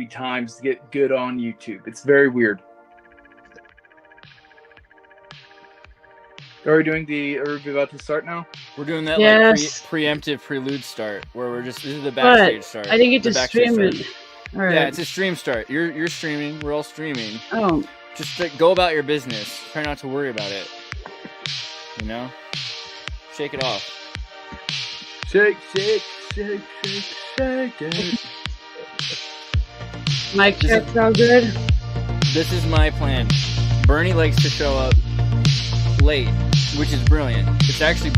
times to get good on YouTube. It's very weird. Are we doing are we about to start now? We're doing that like preemptive prelude start where this is the backstage start. I think you just stream it. All right. Yeah, it's a stream start. You're streaming. We're all streaming. Oh. Just go about your business. Try not to worry about it. You know? Shake it off. Shake, shake, shake, shake, shake it. Mic check's all good. This is my plan. BurnEye likes to show up late, which is brilliant. It's actually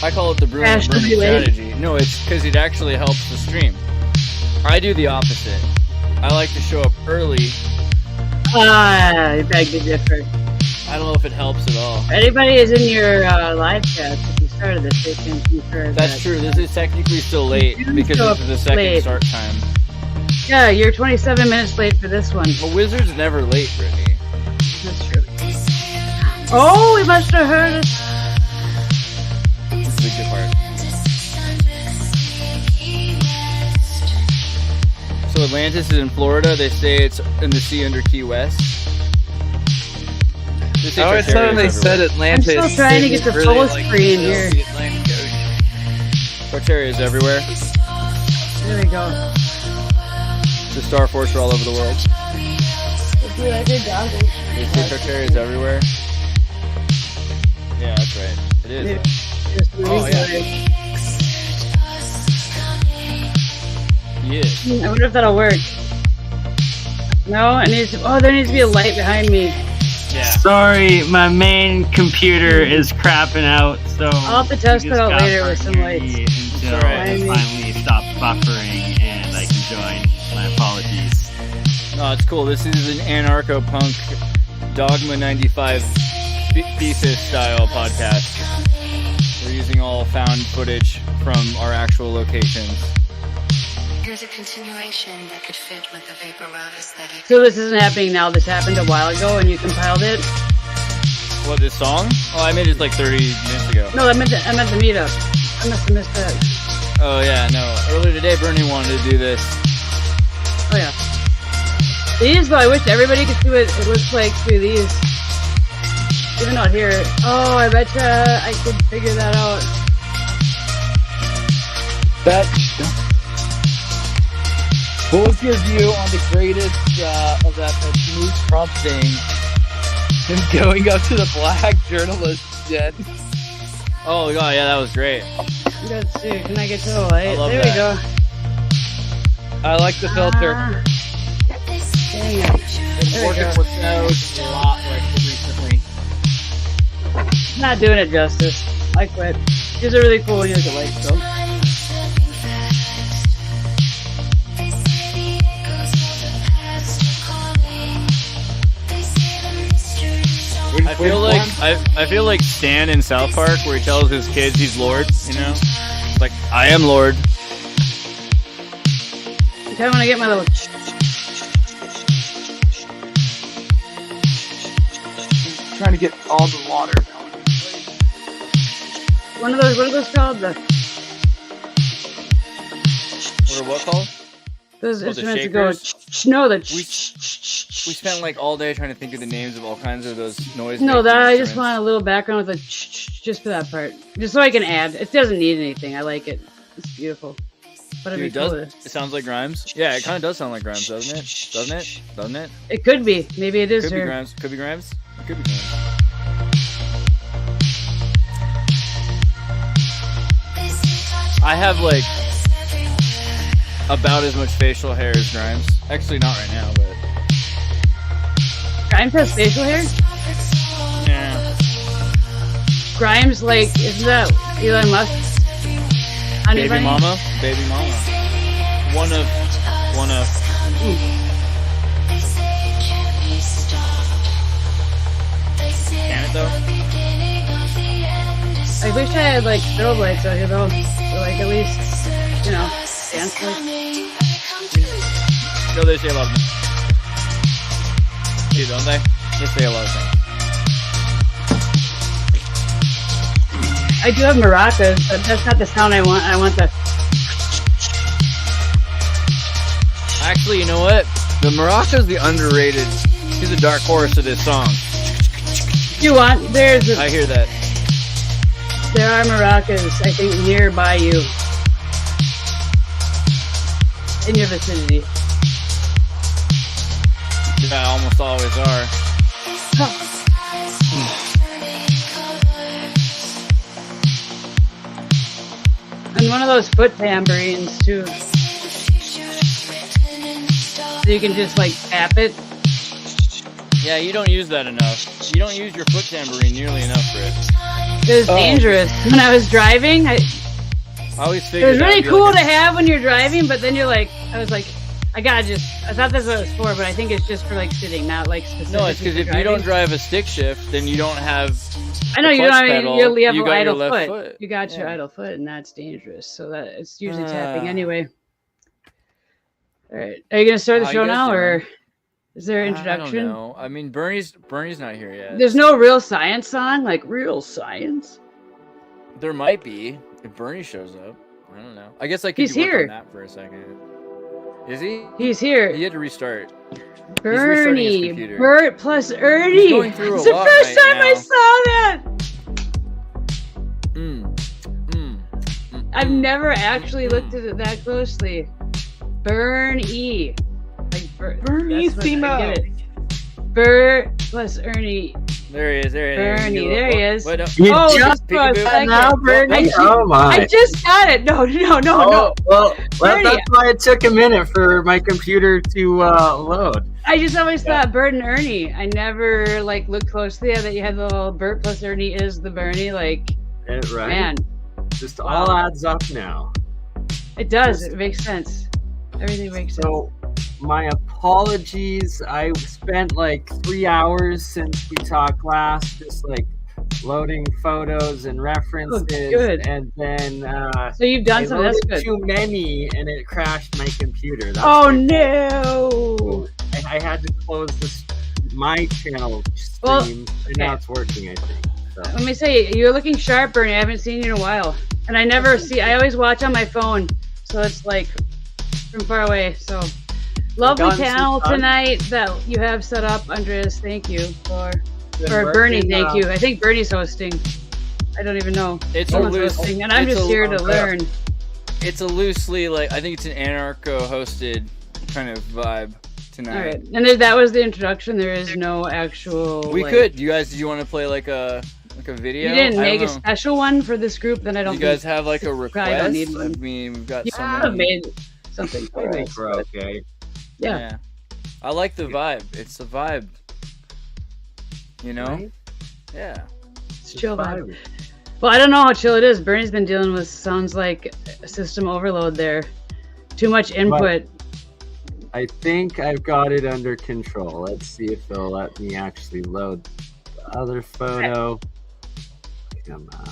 I call it the brilliant BurnEye strategy. No, it's because it actually helps the stream. I do the opposite. I like to show up early. I beg to differ. I don't know if it helps at all. If anybody is in your live chat, if you started this, they can confirm. That's true. This is technically still late because this is the second start time. Yeah, you're 27 minutes late for this one. A wizard's never late, Britne. That's true. Oh, we must have heard it. This is the good part. So Atlantis is in Florida. They say it's in the sea under Key West. I always thought they said Atlantis. I'm still trying to get the full screen here. Tartaria is everywhere. There we go. The Star Force are all over the world. Dude, I did goggles. They say Tartaria is everywhere. Yeah, that's right. It is. Oh, yeah. Yeah. I wonder if that'll work. No, it needs to. Oh, there needs to be a light behind me. Yeah. Sorry, my main computer is crapping out, so I'll have to test it out later with some lights. Until it finally stops buffering and I can join. My apologies. No, it's cool. This is an anarcho-punk Dogma 95 thesis style podcast. We're using all found footage from our actual locations. Here's a continuation that could fit with the vapor road aesthetic. So this isn't happening now. This happened a while ago, and you compiled it. What, this song? Oh, I made it like 30 minutes ago. No, I meant the meetup. I must have missed that. Oh yeah, no. Earlier today, BurnEye wanted to do this. Oh yeah. These, though, I wish everybody could see what it looks like through these. Even not here. Oh, I betcha I could figure that out. What was your view on the greatest of that smooth Trump thing? Him going up to the black journalist, Jen. Oh god, yeah, that was great. Let's see, can I get to the light? There we go. I like the filter. Dang it. It's working with those a lot recently. Not doing it justice. I quit. These are really cool when you look at lights, though. I feel like Stan in South Park where he tells his kids he's Lord, you know? Like, I am Lord. Okay, when I get my little... Trying to get all the water. What are those called? What are what called? Those instruments that go... We spent like all day trying to think of the names of all kinds of those noises. No, I just want a little background with a just for that part. Just so I can add. It doesn't need anything. I like it. It's beautiful. But Dude, it sounds like Grimes? Yeah, it kind of does sound like Grimes, doesn't it? Doesn't it? Doesn't it? It could be. Maybe it is Could her. be Grimes. Could be Grimes. It could be Grimes. I have like about as much facial hair as Grimes. Actually, not right now, but... Grimes has facial hair? Yeah. Grimes, like, isn't that Elon Musk? Baby mama? Baby mama. One of... Can it though? I wish I had, like, strobe lights out here, though. So, like, at least, you know, dance lights. No, they say a lot of things. Don't they? They say a lot of things. I do have maracas, but that's not the sound I want. I want the... I Actually, you know what? The Morocco's the underrated. He's a dark horse of this song. You want? I hear that. There are maracas, I think, nearby you. In your vicinity. Yeah, almost always are. And one of those foot tambourines, too. So you can just, like, tap it. Yeah, you don't use that enough. You don't use your foot tambourine nearly enough for it. It was dangerous. When I was driving, I always it figured was really cool like to have when you're driving, but then you're like, I was like, I thought that's what it was for, but I think it's just for like sitting, not like specifically. No, it's because if you don't drive a stick shift, then you don't have. I know you don't have pedal, you have you an got your idle left foot. You got your idle foot, and that's dangerous. So that it's usually tapping Ah. anyway. All right, are you gonna start the How show you guys now, doing? or is there an I introduction? don't know. I mean, Bernie's not here yet. There's no real science song, like real science. There might be if Bernie shows up. I don't know. I guess I could He's work here. on that for a second. Is he? He's here. He had to restart. restarting his Bernie, computer. Bert plus Ernie. He's going through It's a the lot first right time I now. saw that. I've Mm. never actually looked at it that closely. BurnEye. Like Bernie Simo. Bert plus Ernie. There he is. Bernie, there he is. Wait, You Oh, just just for a peekaboo. second. now, Brittany? I Oh my! I just got it. No. Oh, well, Bernie. that's why it took a minute for my computer to load. I just always thought Bert and Ernie. I never like looked closely at that. You had the little Bert plus Ernie is the Bernie. Like, Right? man, Just all adds up now. it does. It makes sense. Everything makes sense. So, my apologies. I spent like 3 hours since we talked last, just like loading photos and references, good. and then So you've done I something. That's loaded good. too many, and it crashed my computer. That's Oh my no! I had to close my channel stream, Well, and now it's working, I think. So. Let me say, you're looking sharp, Bernie. I haven't seen you in a while, and I never see. I always watch on my phone, so it's like from far away. So lovely Done some panel fun. tonight that you have set up, Andreas. Thank you for. Been Or Bernie, working, thank you. I think Bernie's hosting. I don't even know. It's a Someone's loose. hosting, and I'm it's just a- here to learn. It's a loosely like I think it's an anarcho-hosted kind of vibe tonight. All right, and that was the introduction. There is no actual. We like, could. You guys, did you want to play like a video? You didn't I make a don't know. special one for this group, then I don't. You guys think have like a probably request? don't need I one. mean, we've got You so could have many. made something I for think us. we're okay. Yeah. I like the vibe. It's the vibe. You know? Right? Yeah. It's chill vibe. Well, I don't know how chill it is. Bernie's been dealing with sounds like a system overload there. Too much input. I think I've got it under control. Let's see if they'll let me actually load the other photo. Come on.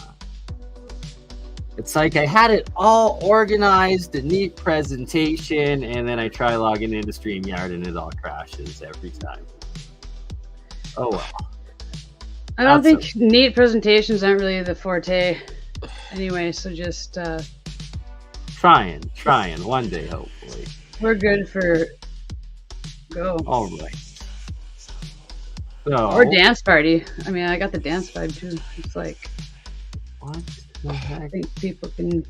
It's like I had it all organized, a neat presentation, and then I try logging into StreamYard and it all crashes every time. Oh well. I don't That's think neat presentations aren't really the forte anyway, so just Trying. One day, hopefully. we're good for go. All right. So, Or dance party. I mean, I got the dance vibe too. It's like what the I heck? think people can.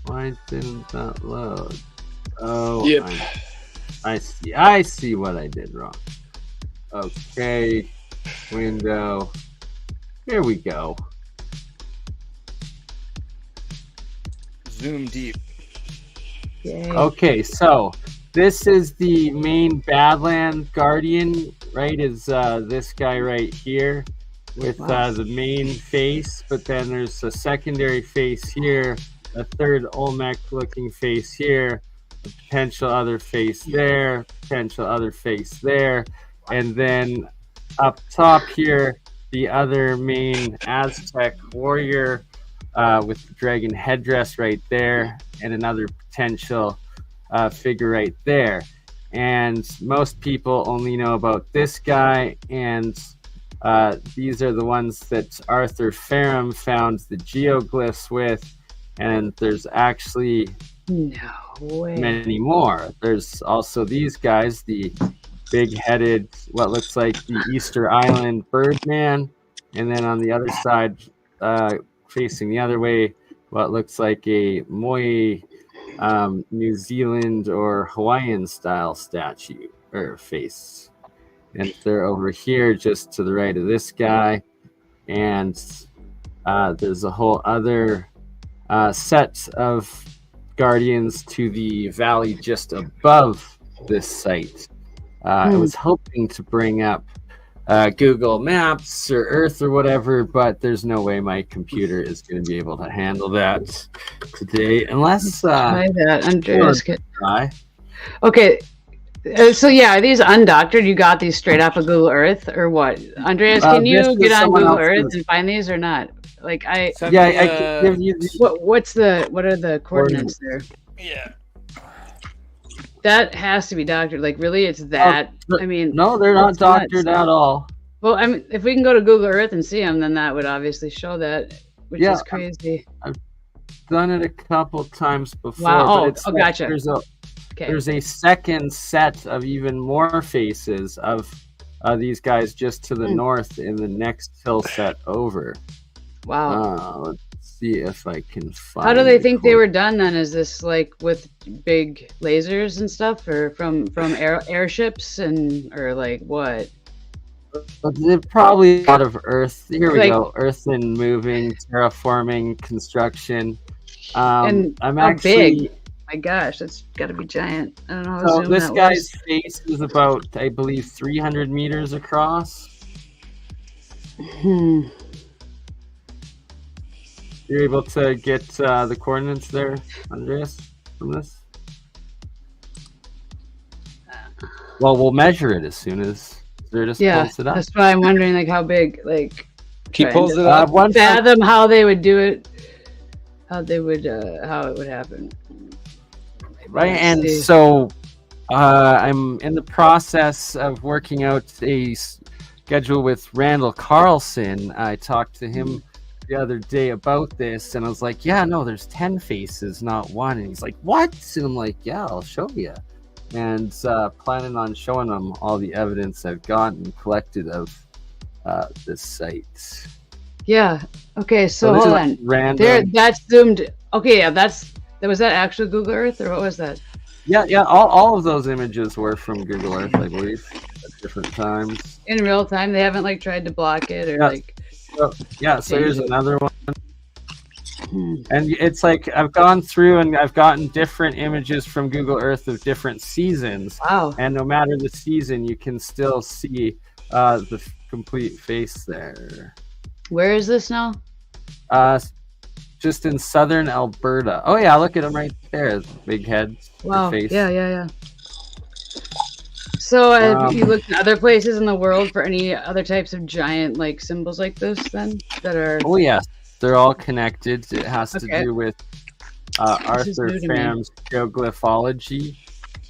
Why didn't that load? Oh, Yep. I see what I did wrong. Okay, window. Here we go. Zoom deep. Yay. Okay, so this is the main Badlands Guardian, right? Is this guy right here with the main face, but then there's a secondary face here, a third Olmec-looking face here, a potential other face there, potential other face there, and then up top here, the other main Aztec warrior with the dragon headdress right there, and another potential figure right there. And most people only know about this guy, and these are the ones that Arthur Faram found the geoglyphs with, and there's actually No way. many more. There's also these guys, the big-headed, what looks like the Easter Island birdman, and then on the other side, facing the other way, what looks like a Moai New Zealand or Hawaiian style statue or face. And they're over here just to the right of this guy. And there's a whole other set of guardians to the valley just above this site. I was hoping to bring up Google Maps or Earth or whatever, but there's no way my computer is going to be able to handle that today, unless Try that, Andreas. try. Okay, so yeah, are these undoctored? You got these straight off of Google Earth, or what? Andreas, can this you is get on someone Google Earth else's. and find these or not? Like I can give you the, what are the coordinates there? Yeah. That has to be doctored. Like really, it's that. I mean, no, they're not that's nuts. doctored at all. Well, I mean, if we can go to Google Earth and see them, then that would obviously show that, which Yeah. is crazy. Done it a couple times before. Wow. But it's Gotcha. Okay. There's a second set of even more faces of these guys just to the north in the next hill set over. Wow. Let's see if I can find. How do they think they were done then? Is this like with big lasers and stuff, or from airships or like what? They're probably out of Earth. Here we Like- go. Earth and moving, terraforming, construction. And I'm how actually. big? My gosh, that's got to be giant. I don't know how So zoom this that guy's was. face is about, I believe, 300 meters across. You're able to get the coordinates there, Andreas, from this? Well, we'll measure it as soon as Xirtus Yeah, pulls it up. that's why I'm wondering like how big, like He trying pulls to it up. One fathom how they would do it, how it would happen. right, Let's and see. so I'm in the process of working out a schedule with Randall Carlson. I talked to him the other day about this, and I was like, yeah, no, there's 10 faces, not one. And he's like, what? And I'm like, yeah, I'll show you. And planning on showing them all the evidence I've gotten collected of this site. Yeah. Okay. So this hold is on. random. There. That's zoomed. Okay. Yeah. Was that actual Google Earth or what was that? Yeah. All of those images were from Google Earth, I believe, at different times. In real time, they haven't like tried to block it or Yeah. like. So here's another one. And it's like I've gone through and I've gotten different images from Google Earth of different seasons. Wow. And no matter the season, you can still see the complete face there. Where is this now? Just in southern Alberta. Oh yeah, look at him right there. Big head. Wow. Face. Yeah. So have you looked in other places in the world for any other types of giant like symbols like this then that are? Oh yes, they're all connected. It has to Okay. do with is Arthur new to me. Faram's geoglyphology,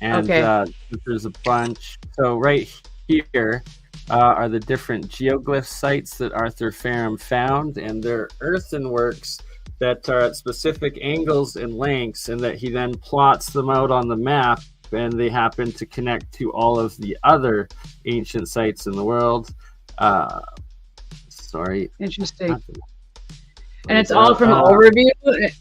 and Okay. there's a bunch. So right here are the different geoglyph sites that Arthur Faram found, and they're earthenworks that are at specific angles and lengths, and that he then plots them out on the map, and they happen to connect to all of the other ancient sites in the world. Interesting. And it's all from overview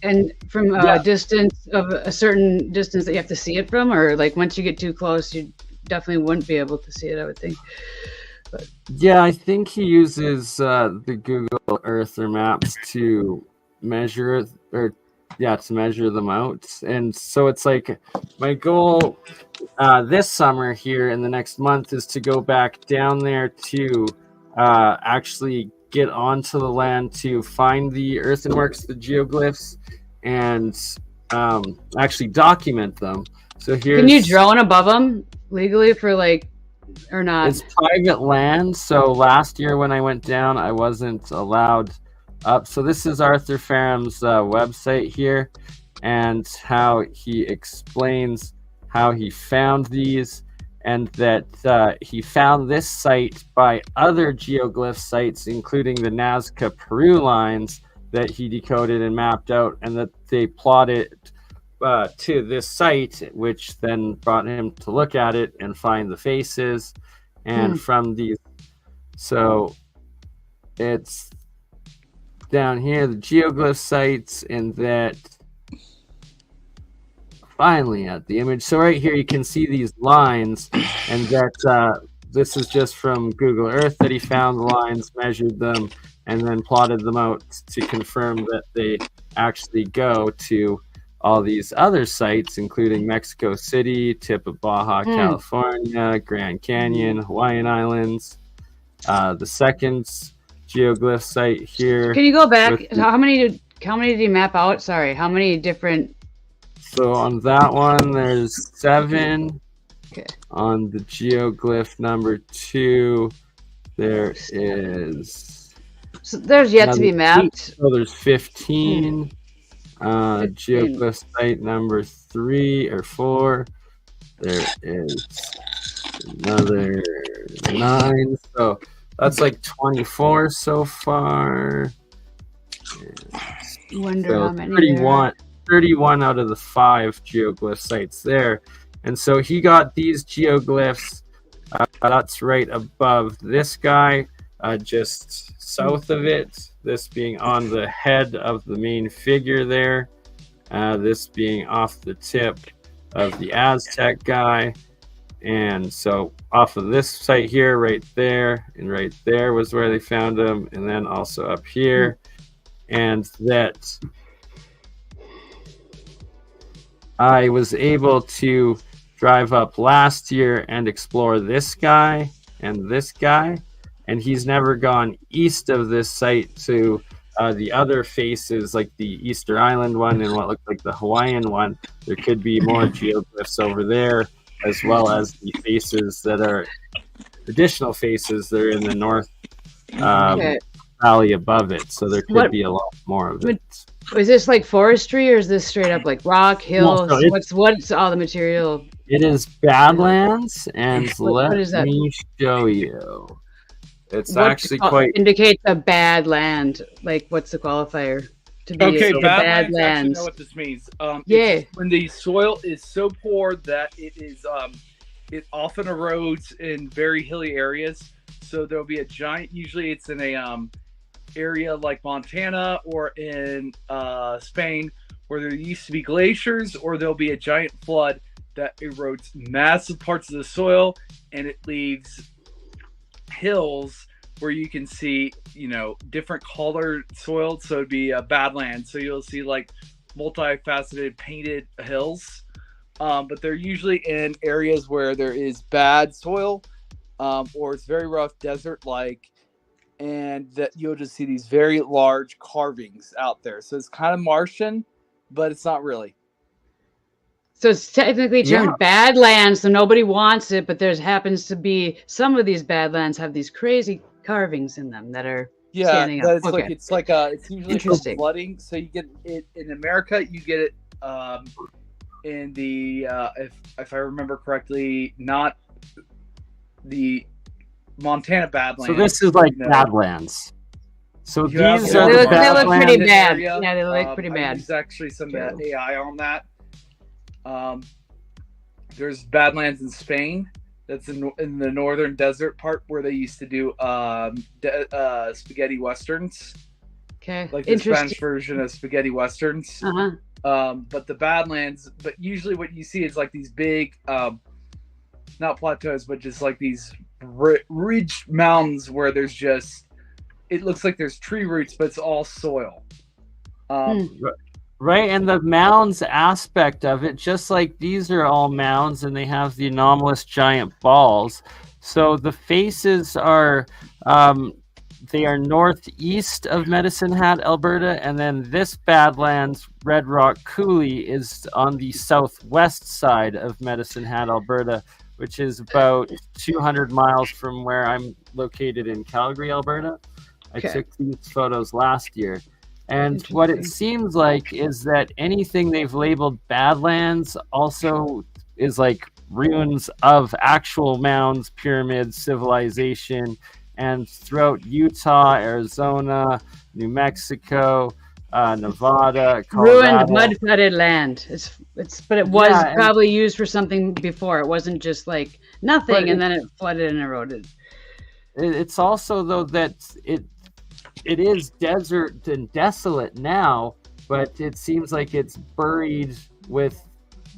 and from a distance of a certain distance that you have to see it from, or like once you get too close, you definitely wouldn't be able to see it, I would think. Yeah, I think he uses the Google Earth or maps to measure to measure them out. And so it's like my goal this summer here in the next month is to go back down there to actually get onto the land to find the earthenworks, the geoglyphs, and actually document them. So here, Can you drone above them legally for like, or not? It's private land, so last year when I went down, I wasn't allowed up. So this is Arthur Faram's website here, and how he explains how he found these, and that he found this site by other geoglyph sites, including the Nazca Peru lines, that he decoded and mapped out, and that they plotted to this site, which then brought him to look at it and find the faces. And from these, so it's down here, the geoglyph sites, and that finally at the image. So right here you can see these lines, and that this is just from Google Earth that he found the lines, measured them, and then plotted them out to confirm that they actually go to all these other sites, including Mexico City, tip of Baja California, Grand Canyon, Hawaiian Islands. The second geoglyph site here. Can you go back? How many did he map out? Sorry, how many different? So on that one, there's 7. Okay. On the geoglyph number 2, there is. So there's yet to be mapped. So there's 15. Geoglyph site number 3 or 4. There is another 9. So that's like 24 so far. Wonder so how many. 31 out of the 5 geoglyph sites there. And so he got these geoglyphs. That's right above this guy, just south of it. This being on the head of the main figure there. This being off the tip of the Aztec guy. And so off of this site here, right there, and right there was where they found him. And then also up here. And that I was able to drive up last year and explore this guy and this guy. And he's never gone east of this site to the other faces, like the Easter Island one and what looked like the Hawaiian one. There could be more geoglyphs over there, as well as the faces that are additional faces that are in the north valley above it. So there could be a lot more of it. Is this like forestry, or is this straight up like rock, hills? No, what's all the material? It is Badlands, and let me show you. It's actually quite indicates a bad land. Like, what's the qualifier to be okay, a bad land? land? Know what this means? Yeah, when the soil is so poor that it often erodes in very hilly areas. So there'll be a giant. Usually, it's in a area like Montana or in Spain, where there used to be glaciers, or there'll be a giant flood that erodes massive parts of the soil, and it leaves hills where you can see, different colored soil. So it'd be a Badlands. So you'll see like multifaceted painted hills, but they're usually in areas where there is bad soil, or it's very rough desert-like, and that you'll just see these very large carvings out there. So it's kind of Martian, but it's not really. So it's technically termed Badlands, so nobody wants it, but there happens to be some of these Badlands have these crazy carvings in them that are standing up. It's usually for flooding. So you get it in America, you get it in the if I remember correctly, not the Montana Badlands. So this is like Badlands. So these are they look pretty bad. Yeah, they look pretty bad. There's actually some AI on that. There's Badlands in Spain. That's in the northern desert part where they used to do spaghetti westerns. Okay, like the Spanish version of spaghetti westerns. But the Badlands, but usually what you see is like these big, not plateaus, but just like these ridge mountains where there's just, it looks like there's tree roots, but it's all soil. Right, and the mounds aspect of it, just like these are all mounds and they have the anomalous giant balls. So the faces are, they are northeast of Medicine Hat, Alberta, and then this Badlands, Red Rock Coulee, is on the southwest side of Medicine Hat, Alberta, which is about 200 miles from where I'm located in Calgary, Alberta. I took these photos last year. And what it seems like is that anything they've labeled Badlands also is like ruins of actual mounds, pyramids, civilization. And throughout Utah, Arizona, New Mexico, Nevada, Ruined, Colorado. mud-flooded land. But it was Yeah, and- probably used for something before. It wasn't just like nothing, But and then it flooded and eroded. It's also though that it is desert and desolate now, but it seems like it's buried with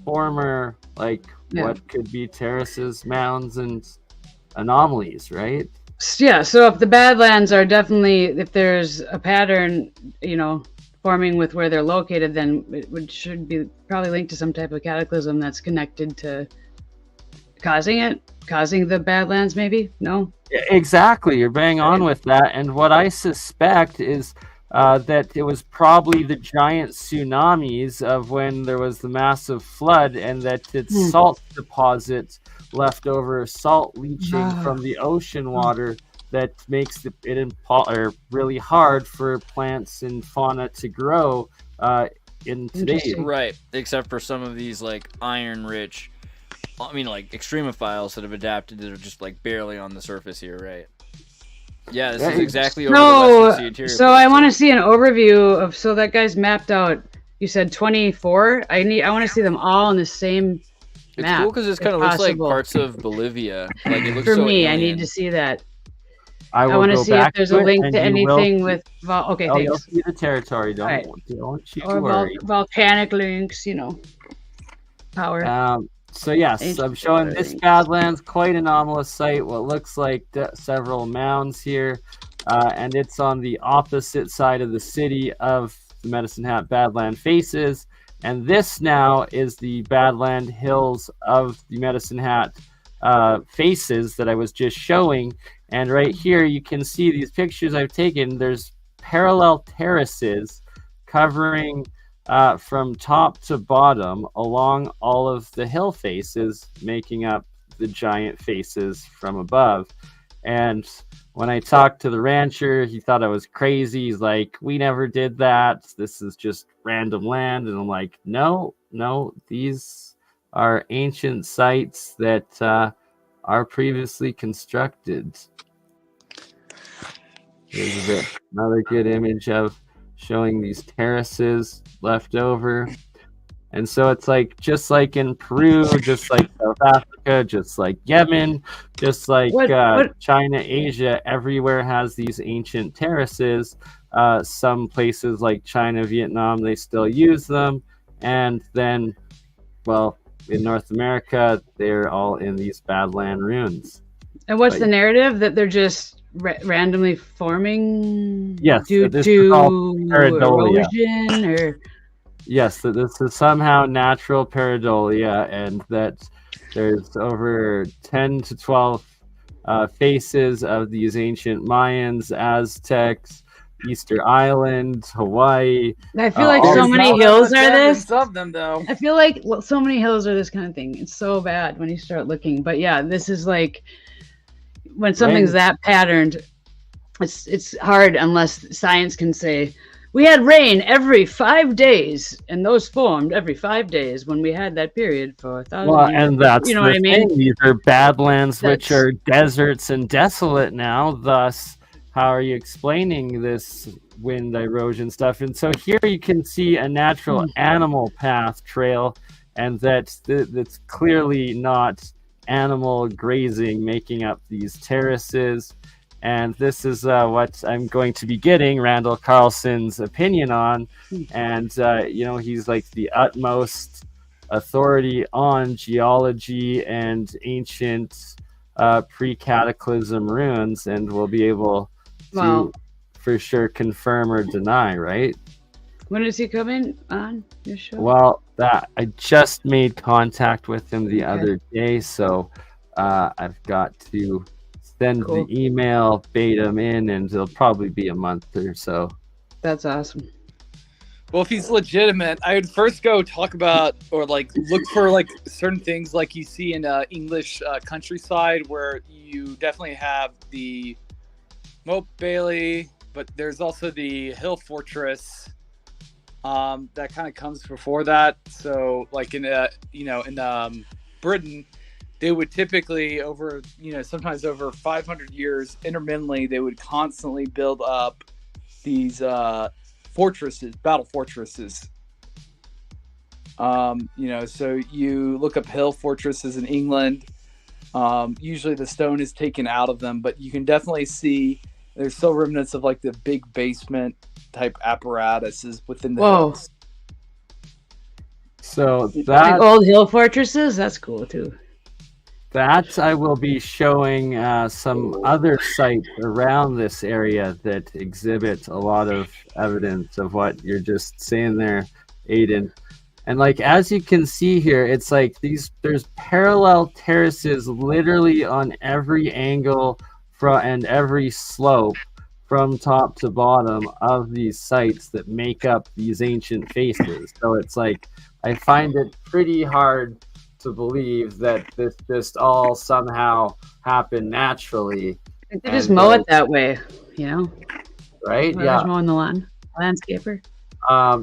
former what could be terraces, mounds, and anomalies, right? Yeah, so if the Badlands are definitely, if there's a pattern, forming with where they're located, then should be probably linked to some type of cataclysm that's connected to causing the Badlands, maybe? No? Exactly, you're bang on with that. And what I suspect is that it was probably the giant tsunamis of when there was the massive flood, and that it's salt deposits left over, salt leaching from the ocean water that makes it really hard for plants and fauna to grow in today. Right, except for some of these iron-rich, extremophiles that have adapted that are just barely on the surface here, right? Yeah, this is exactly over the Western Sea interior. So I want to see an overview of. So that guy's mapped out. You said 24. I want to see them all in the same It's map. cool because it kind of looks like parts of Bolivia. It looks For so me, alien. I need to see that. I want to go see if back there's to a it, link and to you anything with. Okay, you'll thanks. see the territory. Don't Right. you Or worry. volcanic links, power. So yes, Ancient I'm showing this buildings. Badlands, quite anomalous site. What looks like several mounds here, and it's on the opposite side of the city of the Medicine Hat Badland faces. And this now is the Badland Hills of the Medicine Hat faces that I was just showing. And right here, you can see these pictures I've taken. There's parallel terraces covering from top to bottom along all of the hill faces, making up the giant faces from above. And when I talked to the rancher, he thought I was crazy. He's like, we never did that. This is just random land. And I'm like, no, these are ancient sites that are previously constructed. Here's another good image of showing these terraces left over. And so it's just like in Peru, just like South Africa, just like Yemen, just like China, Asia, everywhere has these ancient terraces. Some places like China, Vietnam, they still use them. And then, in North America, they're all in these Badland ruins. And what's the narrative? That they're just randomly forming due to erosion, or yes, that this is somehow natural pareidolia, and that there's over 10 to 12 faces of these ancient Mayans, Aztecs, Easter Island, Hawaii. I feel like so many hills are this. Of them, though. I feel like so many hills are this kind of thing. It's so bad when you start looking. But yeah, this is like when something's that patterned, it's hard unless science can say we had rain every 5 days, and those formed every 5 days when we had that period for 1,000 years. And that's what I mean. Thing. These are Badlands, which are deserts and desolate now. Thus, how are you explaining this wind erosion stuff? And so here you can see a natural animal path trail, and that's clearly not animal grazing making up these terraces. And this is what I'm going to be getting Randall Carlson's opinion on. And, he's like the utmost authority on geology and ancient pre-cataclysm ruins, and will be able to for sure confirm or deny, right? When is he coming on your show? Well, I just made contact with him the other day, so I've got to send the email, bait him in, and it'll probably be a month or so. That's awesome. Well, if he's legitimate, I would first go talk about or look for certain things like you see in English countryside, where you definitely have the Moat Bailey, but there's also the Hill Fortress that kind of comes before that. So in Britain, they would typically sometimes over 500 years intermittently, they would constantly build up these fortresses, battle fortresses. So you look up hill fortresses in England. Usually the stone is taken out of them, but you can definitely see there's still remnants of like the big basement type apparatuses within the hills. So Like that old hill fortresses, that's cool too. that I will be showing some other sites around this area that exhibit a lot of evidence of what you're just saying there, Aiden. And like as you can see here, it's like there's parallel terraces literally on every angle and every slope from top to bottom of these sites that make up these ancient faces. So it's like I find it pretty hard to believe that this just all somehow happened naturally. They just mow it that way, Right? Whoever's Yeah. mowing the lawn, landscaper.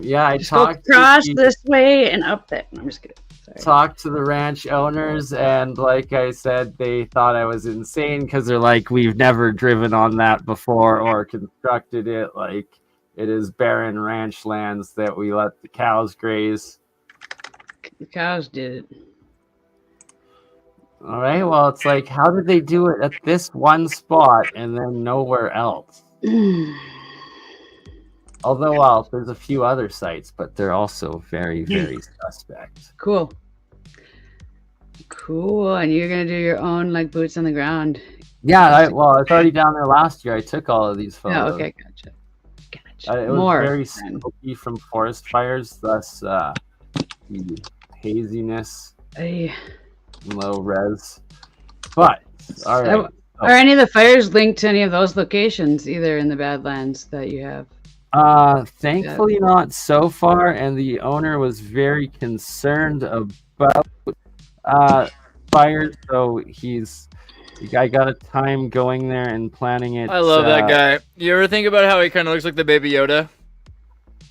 Yeah, I Just go talked across to this way and up there. I'm just kidding. Sorry. talked to the ranch owners, and like I said, they thought I was insane because they're like, we've never driven on that before or constructed it. Like, it is barren ranch lands that we let the cows graze. The cows did it. All right, well, it's like, how did they do it at this one spot and then nowhere else? Although, well, there's a few other sites, but they're also very, very suspect. Cool. And you're gonna do your own like boots on the ground. Yeah, well, I was already down there last year. I took all of these photos. Oh, okay, gotcha. It was More. very smoky from forest fires, thus the haziness, Hey. low res. But, all right. Are any of the fires linked to any of those locations, either in the Badlands that you have? Thankfully not so far, and the owner was very concerned about fires, so I got a time going there and planning it. I love that guy. You ever think about how he kind of looks like the Baby Yoda?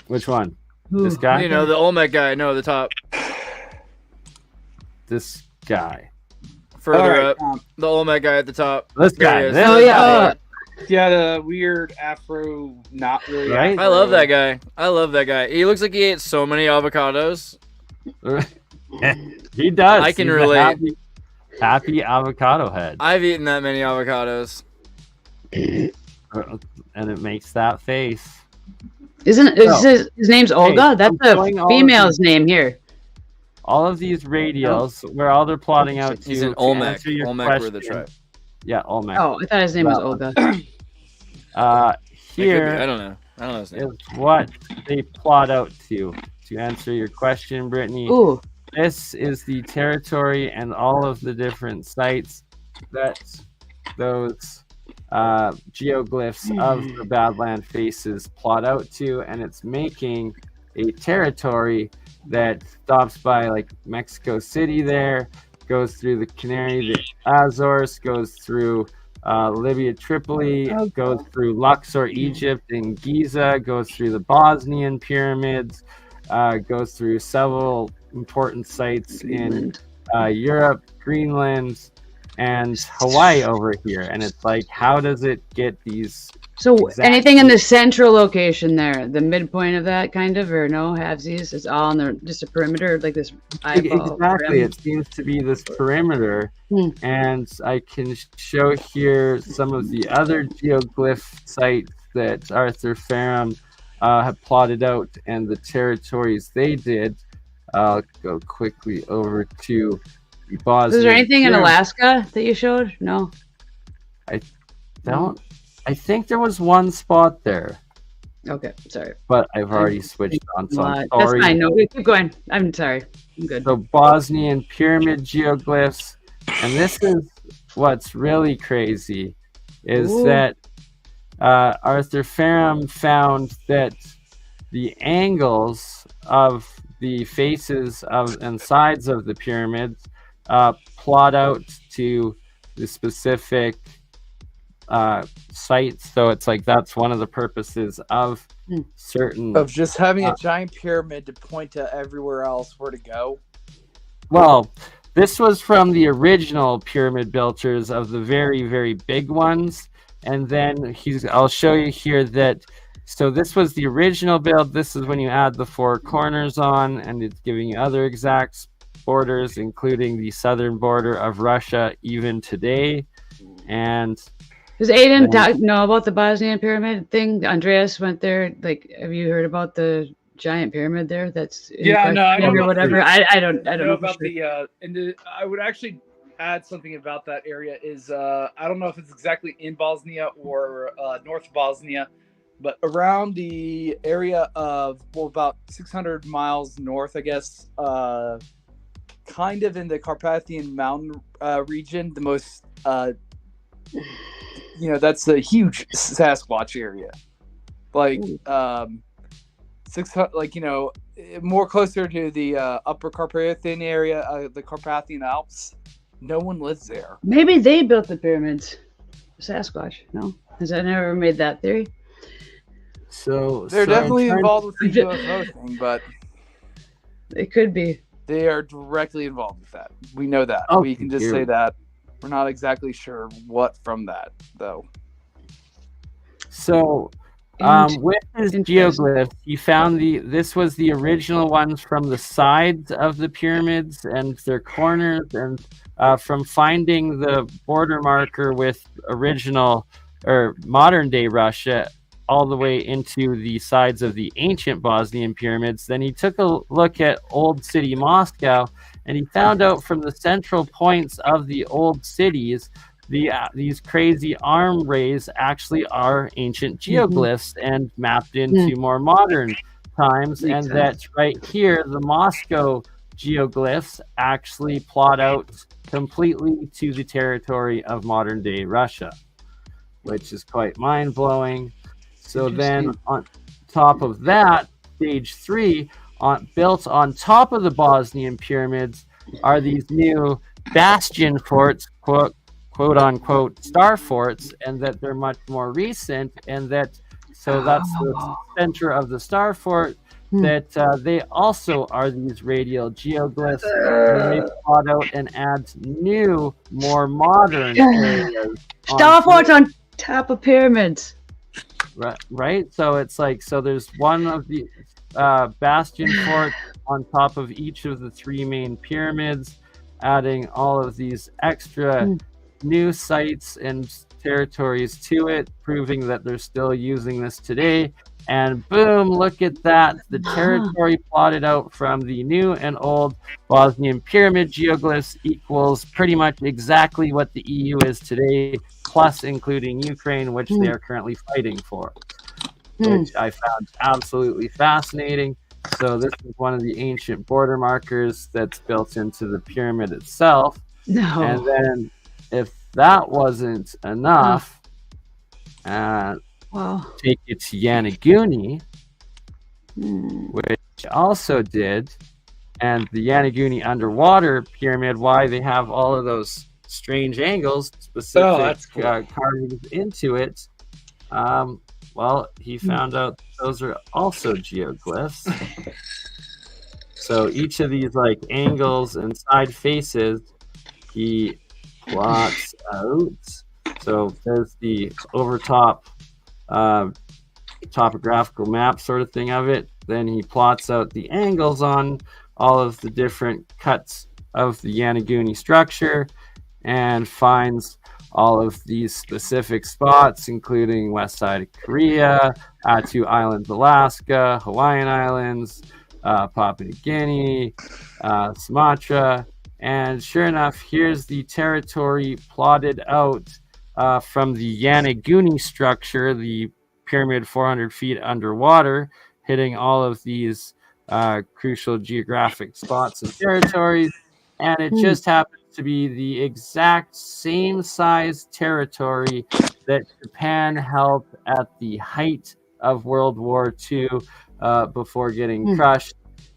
Which one? Who? This guy? The Olmec guy. No, the top. This guy. Further up. The Olmec guy at the top. This There guy. he is. This Oh yeah. guy. He had a weird afro, not really. Right? Afro. I love that guy. I love that guy. He looks like he ate so many avocados. He does. I can He's a relate. happy avocado head. I've eaten that many avocados. And it makes that face. Isn't his name's Olga? That's I'm showing a all of female's name here. All of these radials, where all they're plotting out to. He's an to Olmec. answer your Olmec were the question- tribe. Yeah, Olmec. Oh, I thought his name was Olga. Here I don't know his name. is what they plot out to answer your question, Brittany. Ooh. This is the territory and all of the different sites that those geoglyphs of the Badland faces plot out to, and it's making a territory that stops by like Mexico City there, goes through the Canary, the Azores, goes through Libya, Tripoli, goes through Luxor, Egypt, and Giza, goes through the Bosnian pyramids, goes through several important sites in Europe, Greenland, and Hawaii over here. And it's like, how does it get these? So anything in the central location there, the midpoint of that kind of, or no, halvesies, it's all on just a perimeter, like this eyeball. Exactly, rim? it seems to be this perimeter. Hmm. And I can show here some of the other geoglyph sites that Arthur Faram have plotted out and the territories they did. I'll go quickly over to the Bosnia. Is there anything in Pyramid. Alaska that you showed? No. I think there was one spot there, Okay, sorry. but I've already switched on, so I'm That's sorry. fine. No, keep going. I'm sorry. I'm good. So Bosnian pyramid geoglyphs, and this is what's really crazy, is Ooh. that Arthur Faram found that the angles of the faces of and sides of the pyramids plot out to the specific sites. So it's like that's one of the purposes of certain. Of just having a giant pyramid to point to everywhere else where to go. Well, this was from the original pyramid builders of the very, very big ones. And then I'll show you here that So this was the original build. This is when you add the 4 corners on, and it's giving you other exact borders, including the southern border of Russia even today. And does Aiden know about the Bosnian pyramid thing? Andreas went there. Like, have you heard about the giant pyramid there? That's I know or whatever. I don't know about sure. I would actually add something about that area. Is I don't know if it's exactly in Bosnia or North Bosnia, but around the area of about 600 miles north, I guess, kind of in the Carpathian Mountain region, the most, that's a huge Sasquatch area. Like, 600, more closer to the Upper Carpathian area, the Carpathian Alps. No one lives there. Maybe they built the pyramids. Sasquatch, no? Has I never made that theory? So they're definitely involved with the UFO thing, but it could be. They are directly involved with that. We know that. We can just say that. We're not exactly sure what from that, though. So, with his geoglyphs, he found this was the original ones from the sides of the pyramids and their corners, and from finding the border marker with original or modern day Russia all the way into the sides of the ancient Bosnian pyramids. Then he took a look at old city Moscow, and he found out from the central points of the old cities, these crazy arm rays actually are ancient geoglyphs and mapped into more modern times. Makes sense. That right here, the Moscow geoglyphs actually plot out completely to the territory of modern day Russia, which is quite mind-blowing. So then on top of that, stage 3, built on top of the Bosnian pyramids, are these new bastion forts, quote unquote star forts, and that they're much more recent, and that so that's the center of the star fort, that they also are these radial geoglyphs, and they plot out and add new, more modern areas. Star forts on top of pyramids. Right, so it's like, so there's one of the bastion forts on top of each of the 3 main pyramids, adding all of these extra new sites and territories to it, proving that they're still using this today. And boom, look at that, the territory plotted out from the new and old Bosnian pyramid geoglyphs equals pretty much exactly what the EU is today, plus including Ukraine, which they are currently fighting for, which I found absolutely fascinating. So this is one of the ancient border markers that's built into the pyramid itself. No. And then if that wasn't enough, take it to Yonaguni, which also did, and the Yonaguni underwater pyramid, why they have all of those strange angles, specific carvings into it. Well, he found out those are also geoglyphs. So each of these like angles and side faces, he plots out. So there's the overtop topographical map sort of thing of it. Then he plots out the angles on all of the different cuts of the Yonaguni structure and finds all of these specific spots, including west side of Korea, 2 islands, Alaska, Hawaiian Islands, Papua New Guinea, Sumatra. And sure enough, here's the territory plotted out from the Yonaguni structure, the pyramid 400 feet underwater, hitting all of these crucial geographic spots and territories. And it just happens to be the exact same size territory that Japan held at the height of World War II before getting crushed.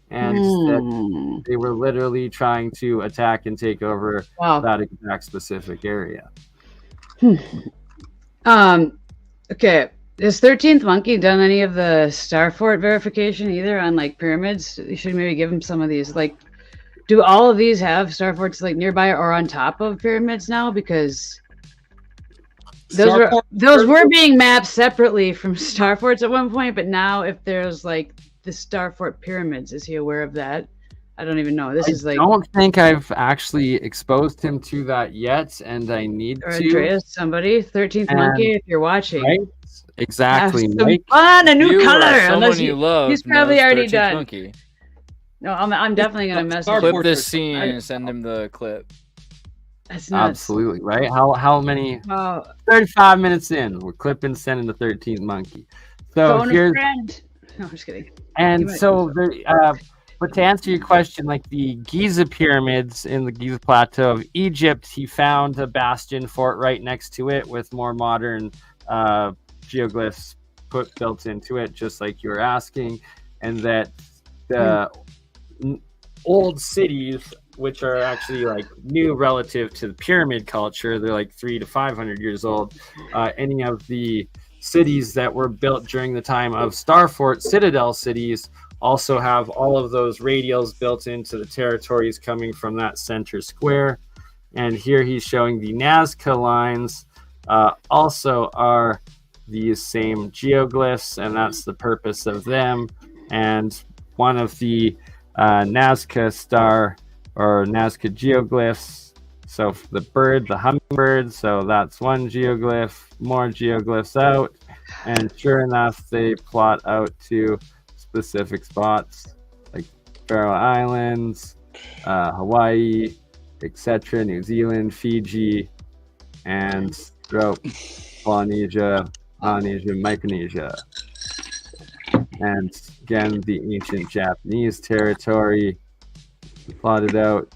And that they were literally trying to attack and take over that exact specific area. Okay. Has 13th Monkey done any of the star fort verification either on like pyramids? You should maybe give him some of these. Like, do all of these have star forts like nearby or on top of pyramids now? Because Those were being mapped separately from star forts at one point, but now if there's like the star fort pyramids, is he aware of that? I don't even know. I don't think I've actually exposed him to that yet, and I need to. Andreas, somebody, 13th Monkey, if you're watching. Right? Exactly. Have some fun, a new color. Unless you love. He's probably already 13th done. Monkey. No, I'm definitely gonna message. Clip this scene and send him the clip. That's nuts. Absolutely right. How many? 35 minutes in, we're clipping, sending the 13th Monkey. So here's. A friend. No, I'm just kidding. And so but to answer your question, like the Giza pyramids in the Giza Plateau of Egypt, he found a bastion fort right next to it with more modern geoglyphs built into it, just like you were asking, and that the old cities, which are actually like new relative to the pyramid culture, they're like 300 to 500 years old. Any of the cities that were built during the time of Star Fort Citadel cities also have all of those radials built into the territories coming from that center square. And here he's showing the Nazca lines also are these same geoglyphs, and that's the purpose of them. And one of the Nazca star or Nazca geoglyphs, so the bird, the hummingbird, so that's one geoglyph, more geoglyphs out, and sure enough they plot out to specific spots like Faroe Islands, Hawaii, etc., New Zealand, Fiji, and throughout Polynesia, Micronesia. And again, the ancient Japanese territory plotted out.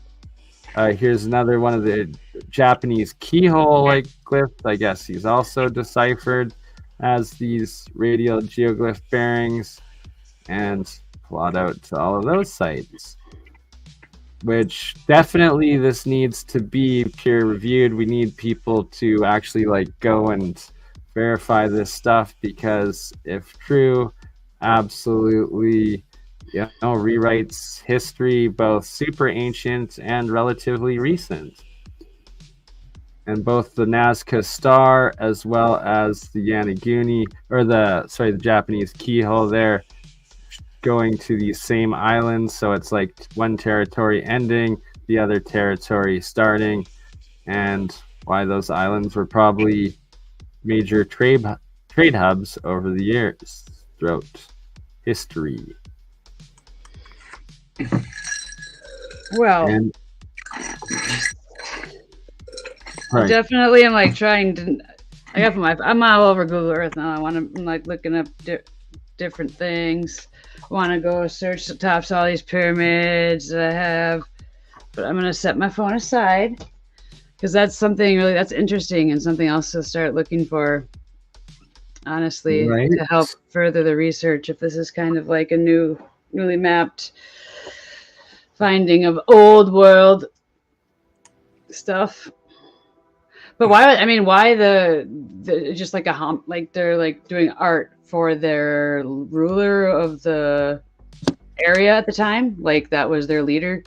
Here's another one of the Japanese keyhole-like glyphs. I guess he's also deciphered as these radial geoglyph bearings, and plot out to all of those sites. Which definitely this needs to be peer-reviewed. We need people to actually like go and verify this stuff, because if true, absolutely, rewrites history, both super ancient and relatively recent. And both the Nazca star as well as the Yonaguni, or the Japanese keyhole there, going to these same islands. So it's like one territory ending, the other territory starting, and why those islands were probably major trade hubs over the years throughout history. Well, definitely I'm like trying to, I'm all over Google Earth now. I'm like looking up different things. I want to go search the tops of all these pyramids that I have, but I'm going to set my phone aside, because that's something really that's interesting and something else to start looking for, honestly, to help further the research. If this is kind of like a newly mapped finding of old world stuff. But why the just like like they're like doing art for their ruler of the area at the time, like that was their leader.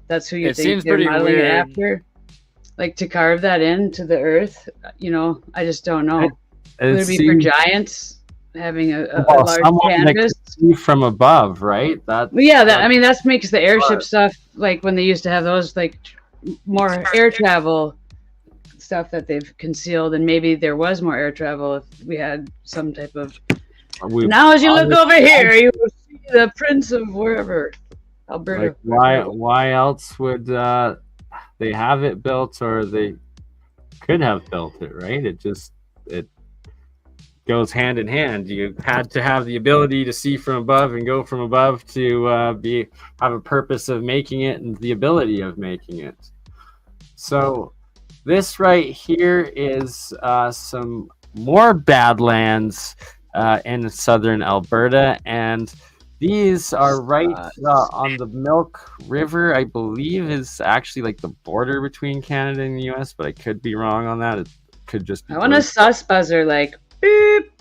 That's who you think they're modeling it after, like to carve that into the earth. I just don't know. Would it be for giants having a large canvas from above, right? That makes the airship stuff, like when they used to have those like more air travel stuff that they've concealed, and maybe there was more air travel if we had some type of. Now, as you look over here, you will see the prince of wherever, Alberta. Like why else would they have it built, or they could have built it, right? It goes hand in hand. You had to have the ability to see from above and go from above to have a purpose of making it and the ability of making it. So this right here is some more Badlands in southern Alberta, and these are right on the Milk River, I believe is actually like the border between Canada and the US, but I could be wrong on that. It could just be. I want a sus buzzer, like beep.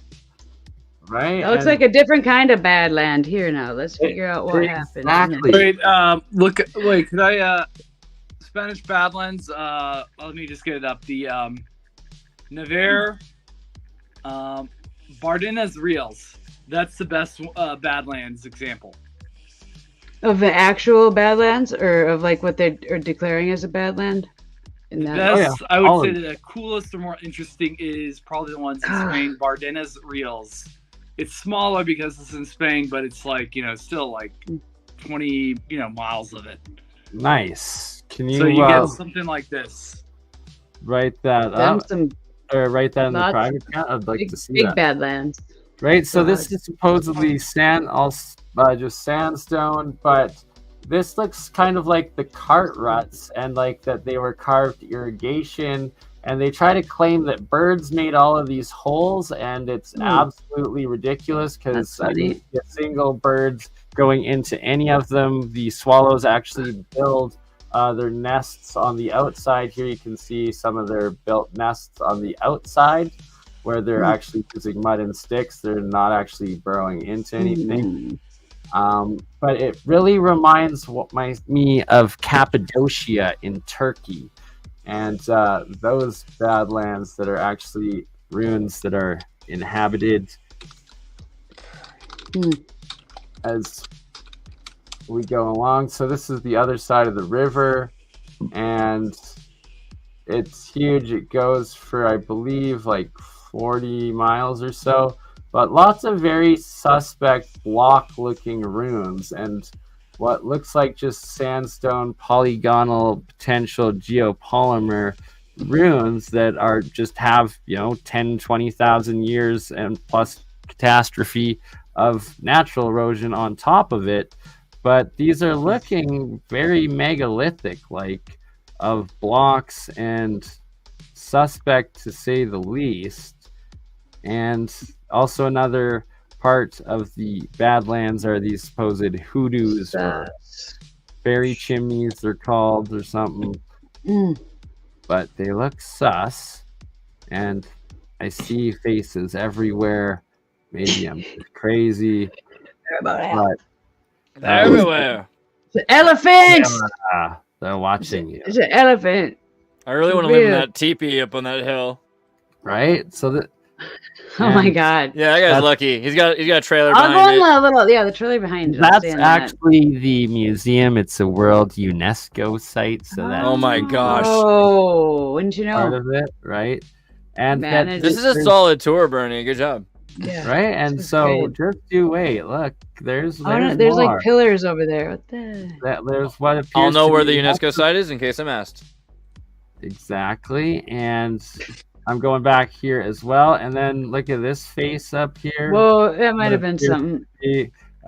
Right. That looks like a different kind of Badland here now. Let's figure out what happened. Exactly. Wait, wait, could I Spanish Badlands, let me just get it up. The Navarre Bardina's reels. That's the best Badlands example. Of the actual Badlands, or of like what they are declaring as a Badland? In that... Best, I would say the coolest or more interesting is probably the ones in Spain, Bardina's reels. It's smaller because it's in Spain, but it's like, still like 20, miles of it. Nice. Can you? So you get something like this. Write that up. Or write that in the private chat. I'd like to see big that. Badlands. Right. So this is supposedly just sandstone, but this looks kind of like the cart ruts, and like that they were carved irrigation. And they try to claim that birds made all of these holes, and it's absolutely ridiculous because I didn't see a single birds going into any of them. The swallows actually build their nests on the outside. Here you can see some of their built nests on the outside where they're actually using mud and sticks. They're not actually burrowing into anything. But it really reminds me of Cappadocia in Turkey. And those Badlands that are actually ruins that are inhabited. As we go along. So this is the other side of the river. And it's huge. It goes for, I believe, like 40 miles or so. But lots of very suspect block-looking ruins. And what looks like just sandstone polygonal potential geopolymer ruins that are just have 10-20,000 years and plus catastrophe of natural erosion on top of it. But these are looking very megalithic, like of blocks, and suspect to say the least. And also another part of the Badlands are these supposed hoodoos or fairy chimneys, they're called, or something. But they look sus, and I see faces everywhere. Maybe I'm crazy, but they're everywhere. It's an elephant. They're watching you. It's an elephant. I really want to live in that teepee up on that hill. Right? So that. Oh my god! Yeah, that guy's lucky. He's got a trailer. I'll behind go on the trailer behind it. That's actually the museum. It's a World UNESCO site. So that. Oh my gosh! Oh, wouldn't you know? Part of it, right? And this is a solid tour, Bernie. Good job. Yeah. Right, and so just you wait. Look, there's there's like pillars over there. What the? There's what appears. I'll know where the UNESCO site is in case I'm asked. Exactly, and I'm going back here as well, and then look at this face up here. Well, that might have been something.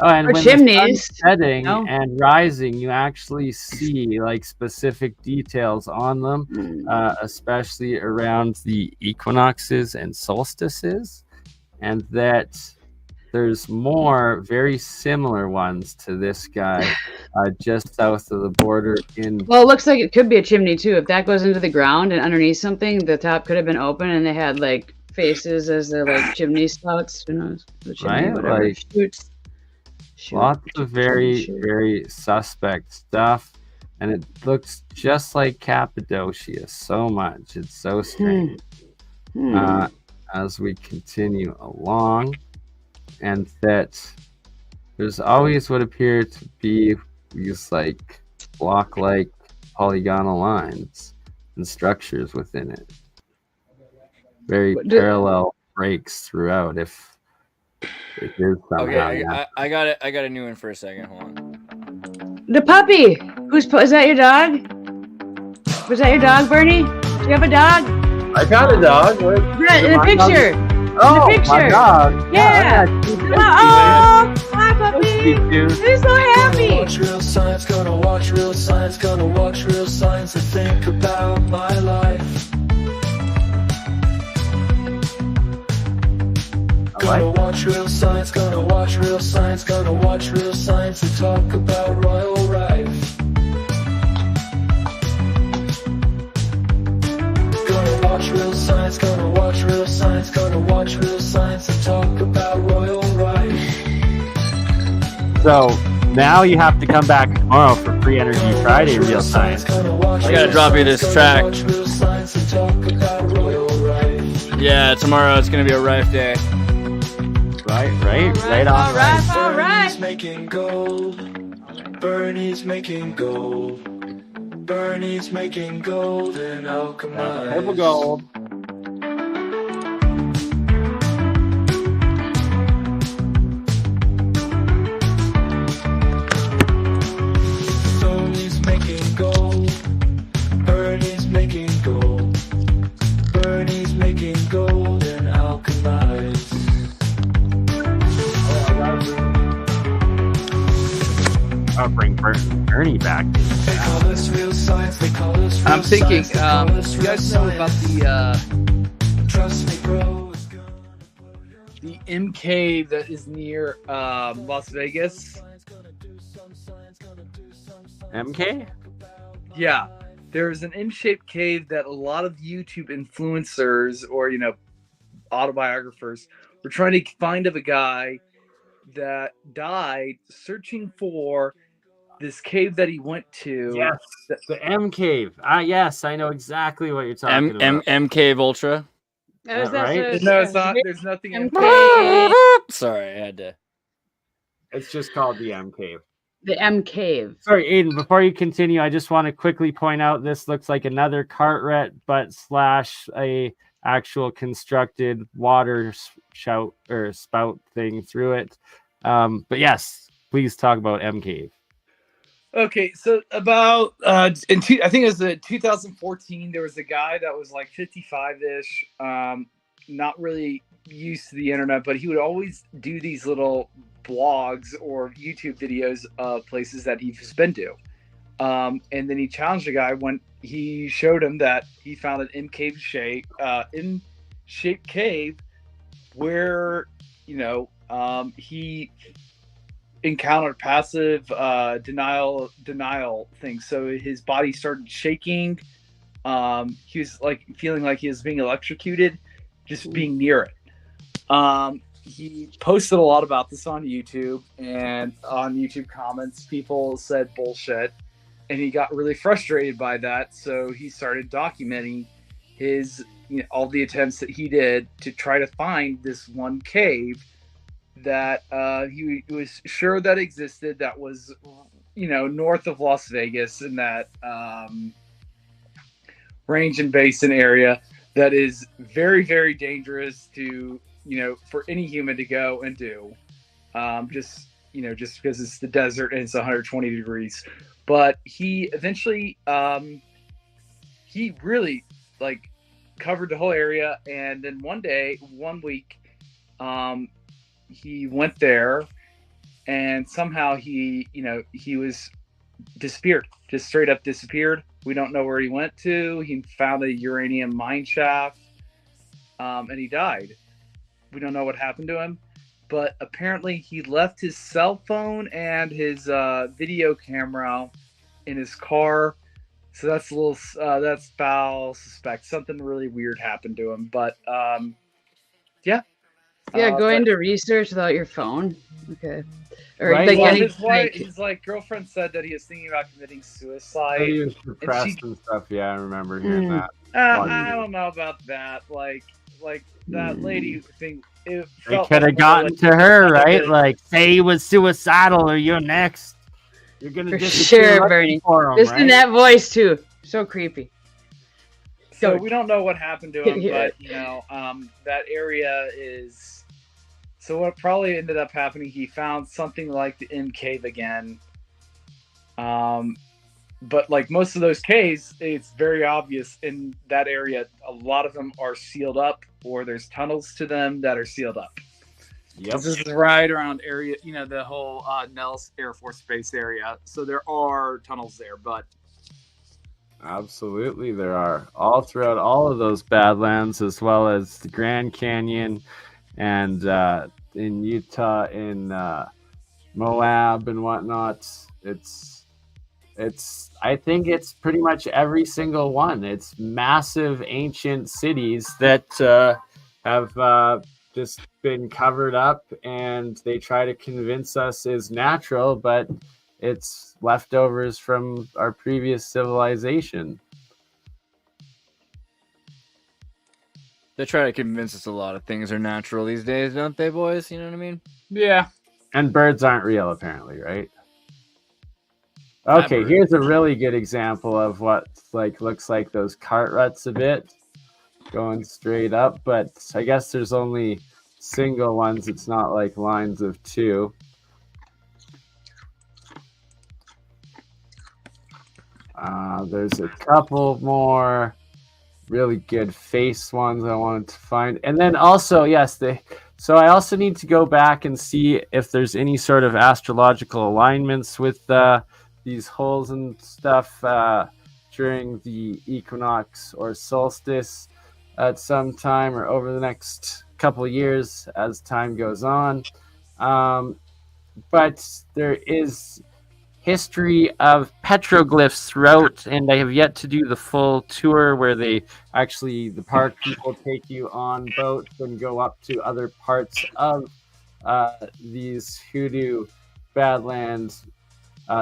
And or when chimneys. The sun's setting and rising, you actually see like specific details on them, especially around the equinoxes and solstices, and that there's more very similar ones to this guy just south of the border in. Well, it looks like it could be a chimney too. If that goes into the ground and underneath something, the top could have been open and they had like faces as the like chimney spouts. Who knows? The chimney, right? Whatever. Like, lots of very suspect stuff, and it looks just like Cappadocia so much. It's so strange. As we continue along, and that there's always what appear to be these like block-like polygonal lines and structures within it. Very parallel breaks throughout. If it is somehow. Okay, I got it. I got a new one for a second. Hold on. The puppy. Is that your dog? Was that your dog, Bernie? Do you have a dog? I got a dog. Yeah, in the picture. Oh, in the picture. My dog. Yeah. Oh, hi, puppy. He's so happy. Watch real science, gonna watch real science, gonna watch real science and think about my life. Gonna watch real science, gonna watch real science, gonna watch real science and talk about royal rife. Gonna watch real science, gonna watch real science, gonna watch real science and talk about royal rife. So now you have to come back tomorrow for Free Energy Friday Real Science. I gotta drop you this track. Yeah, tomorrow it's gonna be a rife day. Right on. BurnEye's making gold. BurnEye's making gold. BurnEye's making gold and alchemist. Purple gold. BurnEye's making gold. BurnEye's making gold. BurnEye's making gold and alchemist. I'll bring Bernie back. They call us real science. They call us real I'm thinking, science. They call us you real guys know about science. Trust me, bro. the M cave that is near Las Vegas? MK? Yeah, there's an M-shaped cave that a lot of YouTube influencers or autobiographers were trying to find of a guy that died searching for this cave that he went to. Yes, the M cave. Yes, I know exactly what you're talking about. M Cave Ultra. That was right? No, it's not. There's nothing in Sorry, I had to. It's just called the M cave. the M cave. Sorry, Aiden, before you continue, I just want to quickly point out this looks like another carteret, but slash a actual constructed water spout thing through it. But yes, please talk about M cave. Okay, so about I think it was 2014. There was a guy that was like 55-ish, not really used to the internet, but he would always do these little blogs or YouTube videos of places that he's been to. And then he challenged a guy when he showed him that he found an M-shaped cave where he encountered passive denial things. So his body started shaking. He was like feeling like he was being electrocuted just being near it. He posted a lot about this on YouTube, and on YouTube comments people said bullshit, and he got really frustrated by that, so he started documenting his all the attempts that he did to try to find this one cave that he was sure that existed, that was north of Las Vegas in that range and basin area that is very, very dangerous to for any human to go and do, just because it's the desert and it's 120 degrees. But he eventually he really covered the whole area, and then one week he went there, and somehow he was disappeared, just straight up disappeared. We don't know where he went to. He found a uranium mine shaft, and he died. We don't know what happened to him, but apparently he left his cell phone and his video camera in his car. So that's that's foul suspect. Something really weird happened to him. But yeah. Go into research without your phone. Okay. Or right. His girlfriend said that he was thinking about committing suicide. He was depressed and stuff. Yeah, I remember hearing that. I don't know about that. Like that lady thing. It could have gotten to her, right? Like, say he was suicidal, or you're next. You're gonna for sure, Bernie. Listen to that voice too. So creepy. So we don't know what happened to him, but that area is. So what probably ended up happening, he found something like the M cave again. But like most of those caves, it's very obvious in that area. A lot of them are sealed up, or there's tunnels to them that are sealed up. Yep. This is right around area, the whole Nellis Air Force Base area. So there are tunnels there, but absolutely there are, all throughout all of those Badlands, as well as the Grand Canyon, and in Utah, in Moab and whatnot. I think it's pretty much every single one. It's massive ancient cities that have just been covered up, and they try to convince us is natural, but it's leftovers from our previous civilization. They try to convince us a lot of things are natural these days, don't they, boys? You know what I mean? Yeah. And birds aren't real, apparently, right? Okay, here's a really good example of what looks like those cart ruts a bit, going straight up. But I guess there's only single ones. It's not like lines of two. There's a couple more really good face ones I wanted to find. And then also, yes, so I also need to go back and see if there's any sort of astrological alignments with these holes and stuff during the equinox or solstice at some time or over the next couple of years as time goes on. But there is history of petroglyphs throughout, and I have yet to do the full tour where the park people take you on boats and go up to other parts of these hoodoo Badlands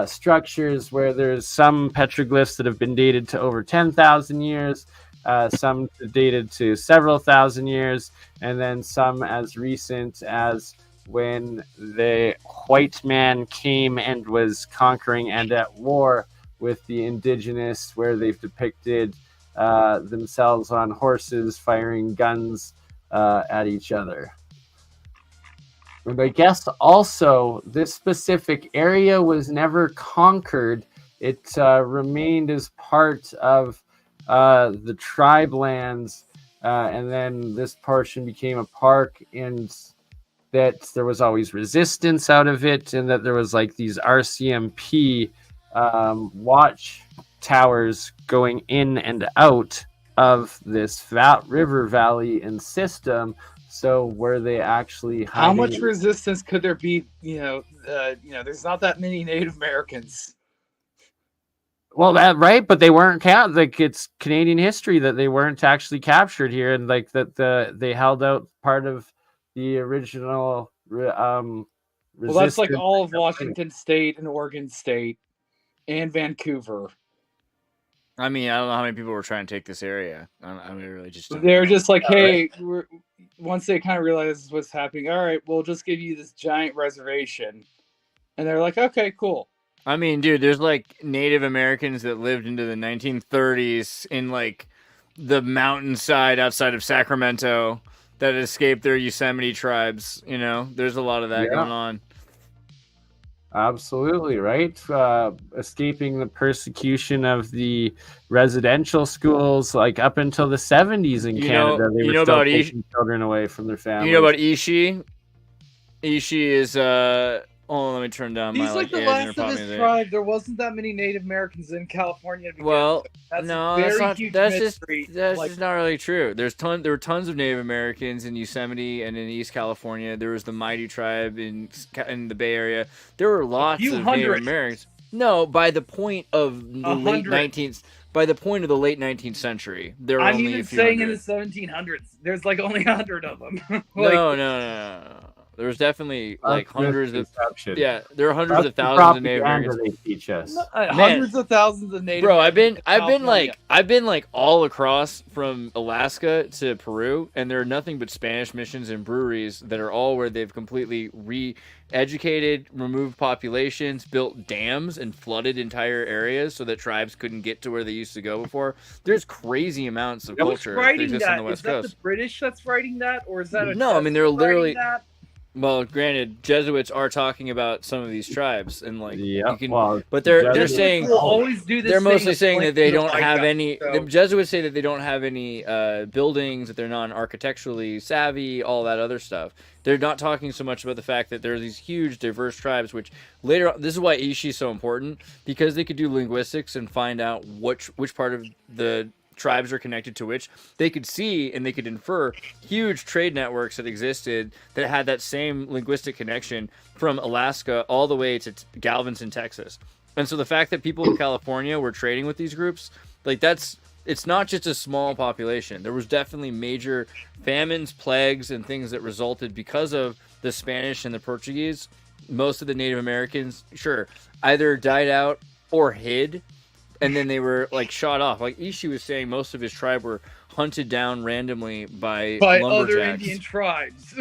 structures where there's some petroglyphs that have been dated to over 10,000 years, some dated to several thousand years, and then some as recent as when the white man came and was conquering and at war with the Indigenous, where they've depicted themselves on horses firing guns at each other. And I guess also this specific area was never conquered. It remained as part of the tribe lands, and then this portion became a park, and that there was always resistance out of it, and that there was like these RCMP watch towers going in and out of this river valley and system. So were they actually hiding? How much resistance could there be? There's not that many Native Americans. Well, right, but they weren't it's Canadian history that they weren't actually captured here, and they held out part of the original well, that's like all of Washington State and Oregon State and Vancouver. I mean, I don't know how many people were trying to take this area. I mean, really just they're just like, hey, once they kind of realize what's happening, all right, we'll just give you this giant reservation, and they're like, okay, cool. I mean, dude, there's like Native Americans that lived into the 1930s in like the mountainside outside of Sacramento that escaped their Yosemite tribes. You know, there's a lot of that going on. Absolutely, right? Escaping the persecution of the residential schools, like up until the 70s in Canada. They were still taking children away from their families. You know about Ishi? Ishi is let me turn down He's like the last of his tribe. There wasn't that many Native Americans in California. Well, that's just not really true. There were tons of Native Americans in Yosemite and in East California. There was the Mighty tribe in the Bay Area. There were lots of Native Americans. No, by the point of the late 19th. By the point of the late 19th century, there were only a few hundred. In the 1700s, there's like only 100 of them. No. There was definitely like hundreds of there are hundreds of thousands of Native Americans. They teach us. Hundreds of thousands of Native. Bro, I've been like all across from Alaska to Peru, and there are nothing but Spanish missions and breweries that are all where they've completely re-educated, removed populations, built dams, and flooded entire areas so that tribes couldn't get to where they used to go before. There's crazy amounts of culture that exists on the West Coast. Is that the British that's writing that, or is that no? I mean, they're literally. Well, granted, Jesuits are talking about some of these tribes, and like but they're saying they're mostly saying that they don't have any. The Jesuits say that they don't have any buildings, that they're non-architecturally savvy, all that other stuff. They're not talking so much about the fact that there are these huge, diverse tribes, which later on, this is why Ishi is so important, because they could do linguistics and find out which part of the tribes are connected to which. They could see and they could infer huge trade networks that existed that had that same linguistic connection from Alaska all the way to Galveston, Texas. And so the fact that people in California were trading with these groups, like it's not just a small population. There was definitely major famines, plagues, and things that resulted because of the Spanish and the Portuguese. Most of the Native Americans, either died out or hid, and then they were like shot off. Like Ishi was saying, most of his tribe were hunted down randomly by other lumberjacks. Indian tribes.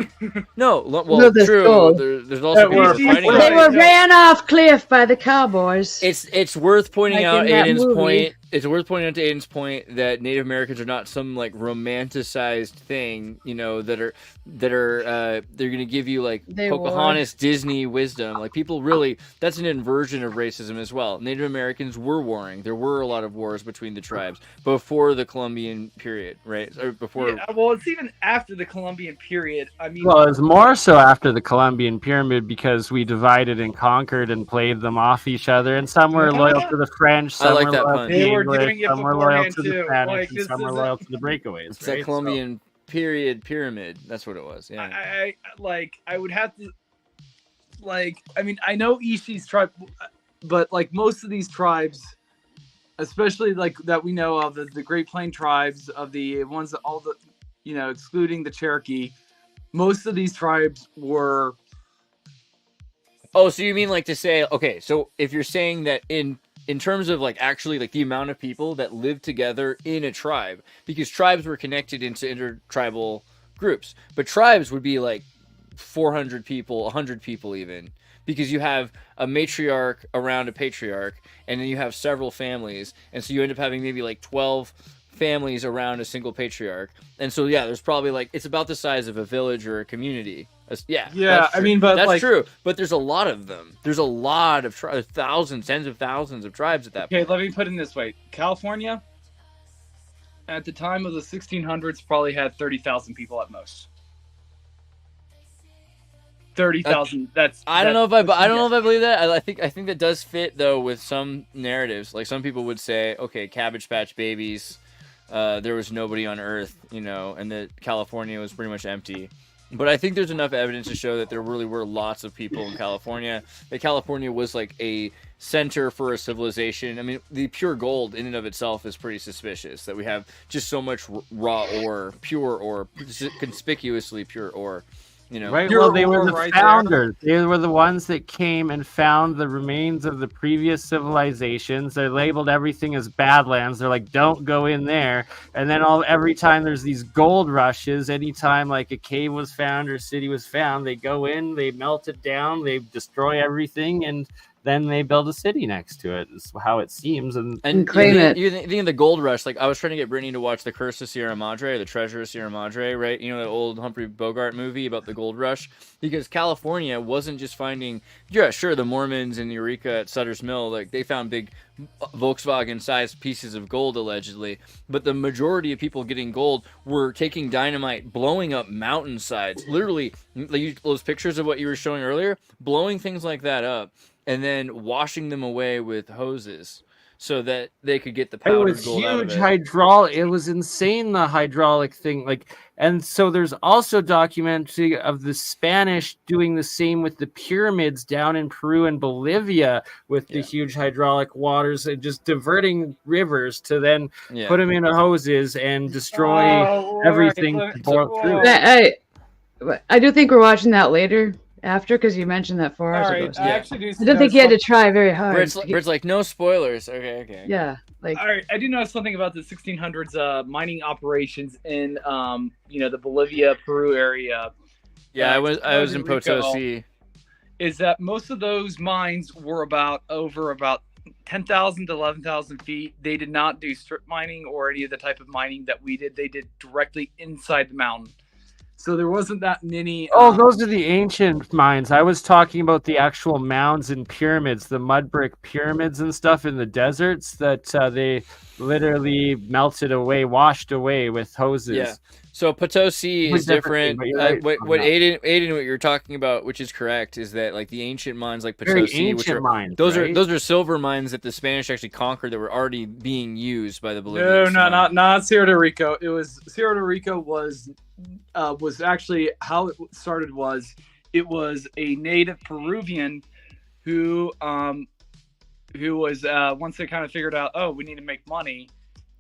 No, well, No, that's true. gold. There's also people were fighting. Right. They were ran off cliff by the cowboys. It's worth pointing Like out in that Aiden's movie. point. It's worth pointing out to Aiden's point that Native Americans are not some like romanticized thing, you know, that are they're going to give you like They Pocahontas Disney wisdom. Like people really, that's an inversion of racism as well. Native Americans were warring. There were a lot of wars between the tribes before the Columbian period, right? Or before. Yeah, well, it's even after the Columbian period. I mean, Well, it's more so after the Columbian pyramid because we divided and conquered and played them off each other, and some were loyal to the French, I some like were that loyal pun. to They the were English, doing it some were loyal beforehand, to the too. Spanish, Like, and this some were isn't- loyal to the breakaways. It's right? that Columbian period pyramid. That's what it was. Yeah. I would have to, like, I mean, I know Ishi's tribe, but like most of these tribes, especially like that we know of, the Great Plain tribes, of the ones that all the, you know, excluding the Cherokee, most of these tribes were. Oh, so you mean like to say, okay, so if you're saying that in terms of like actually like the amount of people that live together in a tribe, because tribes were connected into intertribal groups, but tribes would be like 400 people, 100 people even, because you have a matriarch around a patriarch, and then you have several families, and so you end up having maybe like 12 families around a single patriarch, and so yeah, there's probably like, it's about the size of a village or a community. Yeah, Yeah, I mean, but that's like, true. But there's a lot of them. There's a lot of thousands, tens of thousands of tribes at that okay, point. let me put it this way: California, at the time of the 1600s, probably had 30,000 people at most. 30,000. I don't know if I believe that. I think that does fit though with some narratives. Like some people would say, okay, Cabbage Patch Babies, there was nobody on Earth, you know, and that California was pretty much empty. But I think there's enough evidence to show that there really were lots of people in California. That California was like a center for a civilization. I mean, the pure gold in and of itself is pretty suspicious. That we have just so much raw ore, pure ore, conspicuously pure ore. You know, Right. Pure Well, they were ore the right there. founders. They were the ones that came and found the remains of the previous civilizations. They labeled everything as Badlands. They're like, don't go in there. And then every time there's these gold rushes, anytime like a cave was found or a city was found, they go in, they melt it down, they destroy everything, and then they build a city next to it. Is how it seems. And claim it. You think of the gold rush? Like I was trying to get Britne to watch The Curse of Sierra Madre, or The Treasure of Sierra Madre, right? You know, the old Humphrey Bogart movie about the gold rush. Because California wasn't just finding, yeah, sure, the Mormons in Eureka at Sutter's Mill, like they found big Volkswagen-sized pieces of gold allegedly, but the majority of people getting gold were taking dynamite, blowing up mountainsides, literally. Like those pictures of what you were showing earlier, blowing things like that up, and then washing them away with hoses so that they could get the it powdered was gold out of huge it. hydraulic. It was insane, the hydraulic thing. Like, and so there's also documentary of the Spanish doing the same with the pyramids down in Peru and Bolivia with the huge hydraulic waters and just diverting rivers to then put them in hoses and destroy everything to bore through. I do think we're watching that later after, because you mentioned that 4 hours ago. So I actually do. I don't think you had to try very hard. Britt's like, no spoilers. Okay. Yeah, like. All right, I do know something about the 1600s mining operations in you know, the Bolivia, Peru area. Yeah, I was in Rico, Potosi. Is that most of those mines were about 10,000 to 11,000 feet. They did not do strip mining or any of the type of mining that we did. They did directly inside the mountain. So there wasn't that many. Those are the ancient mines. I was talking about the actual mounds and pyramids, the mud brick pyramids and stuff in the deserts that they literally melted away, washed away with hoses. Yeah. So Potosi is different. Right what Aiden, what you're talking about, which is correct, is that like the ancient mines like Potosi, which are mines, those right? are silver mines that the Spanish actually conquered that were already being used by the Bolivians. No, not Sierra de Rico. It was Sierra de Rico was actually how it started. It was a native Peruvian who was once they kind of figured out, oh, we need to make money.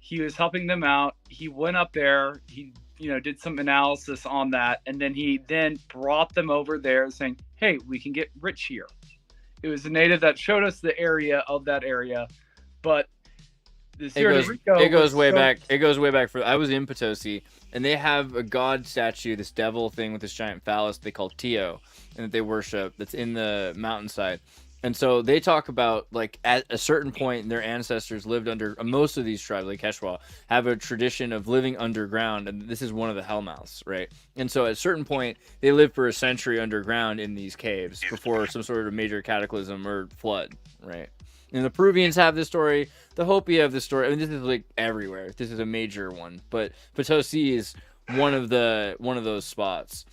He was helping them out. He went up there. He did some analysis on that, and then he brought them over there saying, hey, we can get rich here. It was a native that showed us the area of that area, but It goes way back. It goes way back. I was in Potosi, and they have a god statue, this devil thing with this giant phallus they call Tio, and that they worship. That's in the mountainside. And so they talk about, like, at a certain point, their ancestors lived under, most of these tribes, like Quechua, have a tradition of living underground, and this is one of the hellmouths, right? And so at a certain point, they lived for a century underground in these caves before some sort of major cataclysm or flood, right? And the Peruvians have this story, the Hopi have this story. I mean, this is, like, everywhere. This is a major one, but Potosi is one of those spots.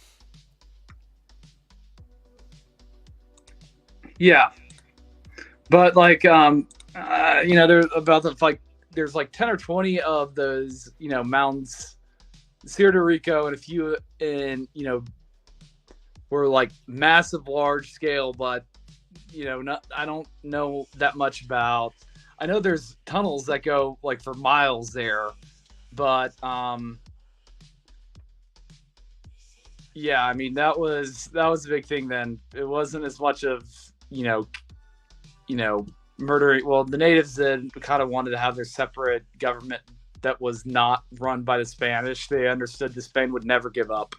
Yeah. But like there's there's like 10 or 20 of those, mountains, Puerto Rico, and a few in, were like massive, large scale, but I don't know that much about. I know there's tunnels that go like for miles there, but yeah, I mean that was a big thing then. It wasn't as much of murdering. Well, the natives then kind of wanted to have their separate government that was not run by the Spanish. They understood the Spain would never give up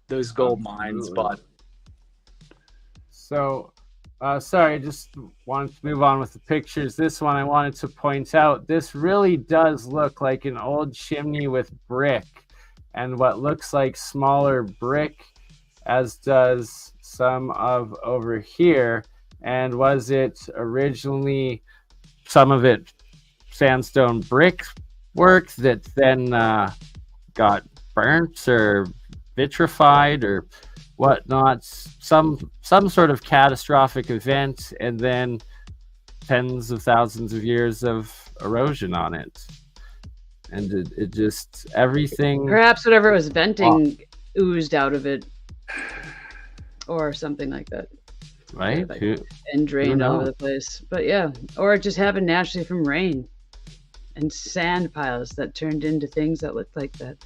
those gold mines. But so, sorry, I just wanted to move on with the pictures. This one I wanted to point out. This really does look like an old chimney with brick and what looks like smaller brick, as does some of over here. And was it originally some of it sandstone brick work that then got burnt or vitrified or whatnot? Some sort of catastrophic event, and then tens of thousands of years of erosion on it. And it just everything. Perhaps whatever was venting oozed out of it, or something like that. Right, and drained all over the place. But yeah, or it just happened naturally from rain and sand piles that turned into things that looked like that.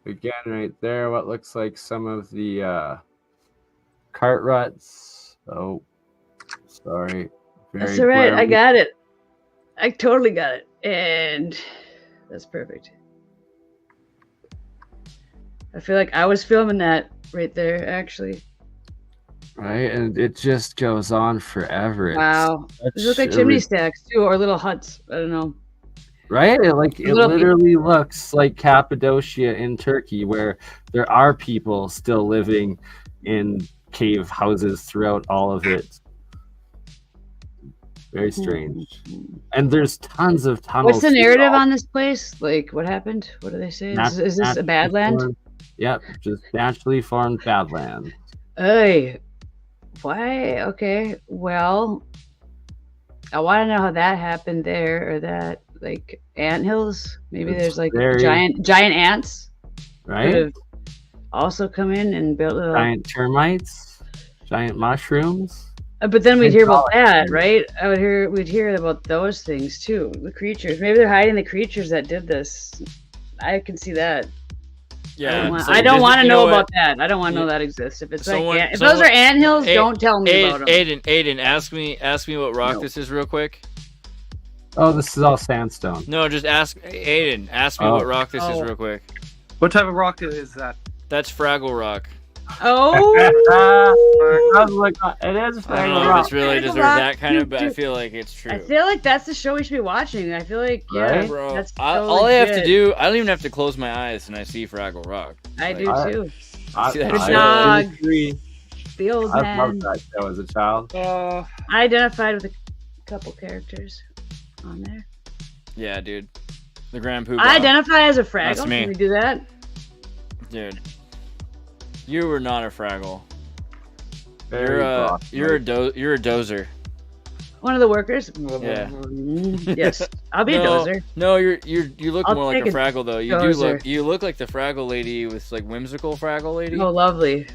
Again, right there, what looks like some of the cart ruts. Oh, sorry. That's all right. I got it. I totally got it, and that's perfect. I feel like I was filming that right there, actually. Right, and it just goes on forever. Wow. These look like chimney stacks, too, or little huts. I don't know. Right? It literally looks like Cappadocia in Turkey, where there are people still living in cave houses throughout all of it. Very strange. And there's tons of tunnels. What's the narrative on this place? Like, what happened? What do they say? Is this a Badland? Yep, just naturally formed Badlands. Hey, why? Okay, well, I want to know how that happened there, or that, like, anthills. Maybe there's like giant ants, right? Could have also come in and built little giant termites, giant mushrooms. But then we'd hear about that, right? We'd hear about those things too. The creatures. Maybe they're hiding the creatures that did this. I can see that. Yeah, I don't want to know about that. I don't want to know that exists. If it's if those are anthills, don't tell me about them. Aiden, ask me what rock this is real quick. Oh, this is all sandstone. No, just ask Aiden. Ask me what rock this is real quick. What type of rock is that? That's Fraggle Rock. Oh, it is I don't know if it's really deserved that kind of, but I feel like it's true. I feel like that's the show we should be watching. I feel like, right? Bro, that's all I have to do, I don't even have to close my eyes and I see Fraggle Rock. I do too. I agree. The old I man. loved that show as a child. I identified with a couple characters on there. Yeah, dude. The Grand Poobah. I identify as a Fraggle. That's me. Can we do that? Dude. You were not a Fraggle. You're a dozer. One of the workers. Yeah. Yes, I'll be a dozer. No, you look I'll more like a take a Fraggle though. You look like the Fraggle lady with like whimsical Fraggle lady. Oh, lovely.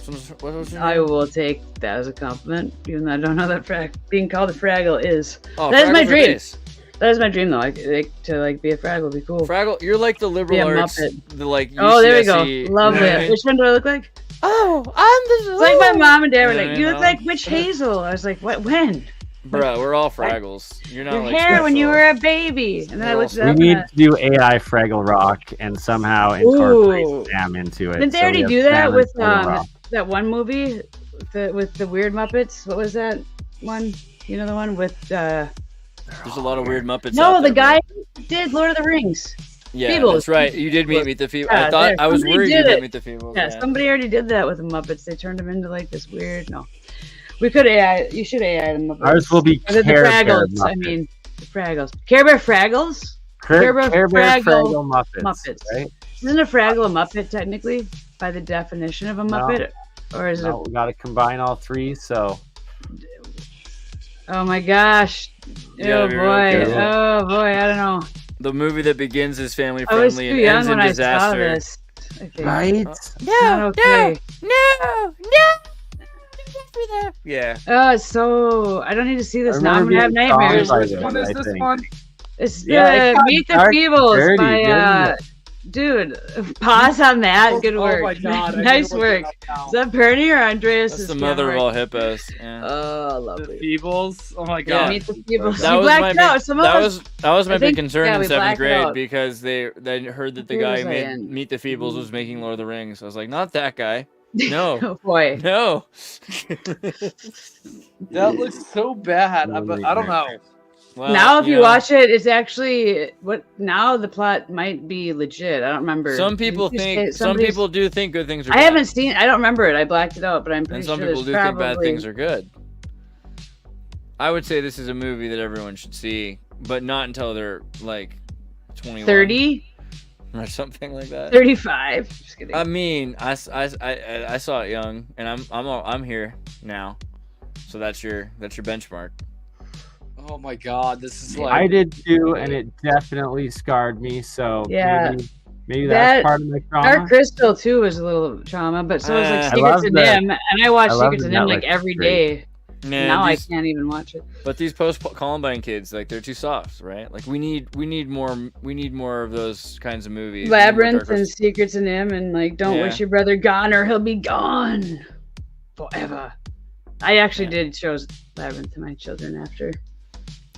What's your I name? will take that as a compliment, even though I don't know that being called a Fraggle is. Oh, that is my Fraggles are dream. base. That is my dream, though. To be a Fraggle would be cool. Fraggle, you're like the liberal arts, Muppet. the like UCSC. Oh, there we go. Lovely. You know what I mean? Which one do I look like? Oh, I'm the. It's like my mom and dad were like, Yeah, "You look no. like Witch Hazel." I was like, "What? When?" Bruh, we're all Fraggles. You're not Your like hair when you special. were a baby. And then I looked it We up. need to do AI Fraggle Rock and somehow incorporate Ooh. Sam into it. Didn't they So already we do have that Sam with and Fraggle Rock. that one movie with the weird Muppets? What was that one? You know the one with There's a lot of weird Muppets. no, out the there, guy bro. who did Lord of the Rings. Yeah, Feebles. that's right. You did meet the Feebles. Yeah, I thought I was somebody worried you did did it. meet the Feebles. Yeah, somebody already did that with the Muppets. They turned them into like this weird. No, we could AI. You should AI the Muppets. Ours will be Or the Care Bear Fraggles. I Muppets. mean, the Fraggles. Care Bear Fraggles. Care Bear Fraggle Fraggle Muppets. Muppets. Right? Isn't a Fraggle a Muppet technically by the definition of a Muppet, or is No, it? we got to combine all three. So Oh my gosh! You Oh gotta be boy! really careful. Oh boy! I don't know. The movie that begins is family I was friendly too and young ends in when I saw disaster. this. I think. right. Not okay. No. Yeah. Oh, it's so I don't need to see this now. I'm remember gonna have being nightmares. traumatized by Which it, one is I this think. one? It's Yeah, it got Meet the dark Feebles dirty, by didn't dude. Pause on that. Good work. Oh my god! I Nice need to look work. it up now. Is that Burney or Andreas? That's the mother of all hippos. Yeah. Oh, The lovely. Feebles. Oh my Yeah, god! Meet the Feebles. That You was blacked my it out. big, Some of that us. was my I big think- concern yeah, in we 7th blacked it grade out. because they heard that the Who guy was I made in? Meet the Feebles was making Lord of the Rings. I was like, not that guy. No. Oh boy. No. That looks so bad. But I don't know. Well, Now, if you know, watch it, it's actually what. Now the plot might be legit. I don't remember. some people Didn't you say think some somebody's- people do think good things are I bad. haven't seen. I don't remember it. I blacked it out, but I'm pretty And some sure people there's do think bad probably- things are good. I would say this is a movie that everyone should see, but not until they're like 21 30, or something like that. 35. Just kidding. I mean, I saw it young, and I'm here now, so that's your benchmark. Oh my god! This is I like. did too, and it definitely scarred me. So Yeah. maybe that's That- part of my trauma. Dark Crystal too was a little trauma, but so was like I Secrets love of the- Nim, and I watched I love Secrets the of Nim like Netflix every series. day. Man, Now these, I can't even watch it. but these post Columbine kids, like they're too soft, right? Like we need more of those kinds of movies. We need more Labyrinth Dark and Crystal. Secrets of Nim, and like Don't Yeah. Wish Your Brother Gone or He'll Be Gone forever. I actually Yeah. did show Labyrinth to my children after.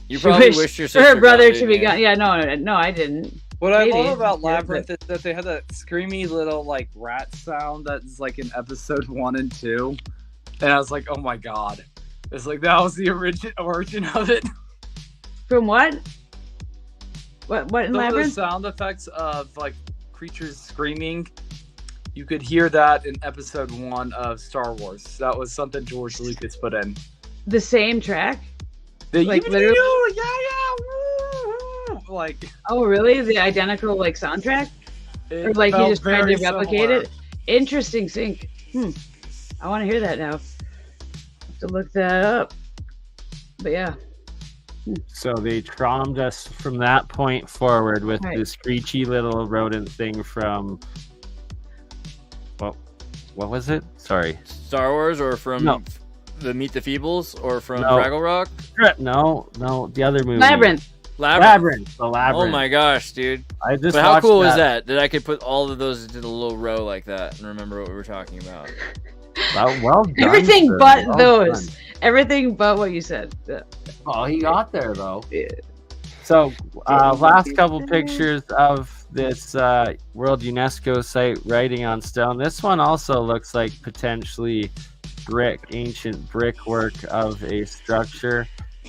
You She probably wished wished your for sister her brother gone, to be didn't gone. you? Yeah, no, I didn't. What I Maybe. love about Yeah, Labyrinth is that they had that screamy little like rat sound that's like in episode 1 and 2, and I was like, oh my god, it's like that was the origin of it. From what? What in Some of the Labyrinth? sound effects of like creatures screaming, you could hear that in episode 1 of Star Wars. That was something George Lucas put in. The same track? The Like, literally? woo, like Oh, really? The identical like soundtrack? it Or like he felt just tried very to replicate similar. it? Interesting sync. I want to hear that now. Have to look that up. But yeah. So they traumed us from that point forward with Right. the screechy little rodent thing from. What was it? Sorry. Star Wars or from No. the Meet the Feebles or from No. Fraggle Rock? No, the other movie. Labyrinth. Labyrinth. The Labyrinth. Oh my gosh, dude. I just But how watched cool was that I could put all of those into the little row like that and remember what we were talking about? Well done, Everything sir. but Well those. done. Everything but what you said. Oh, he got there though. Yeah. So, last couple pictures of this World UNESCO site writing on stone. This one also looks like potentially ancient brickwork of a structure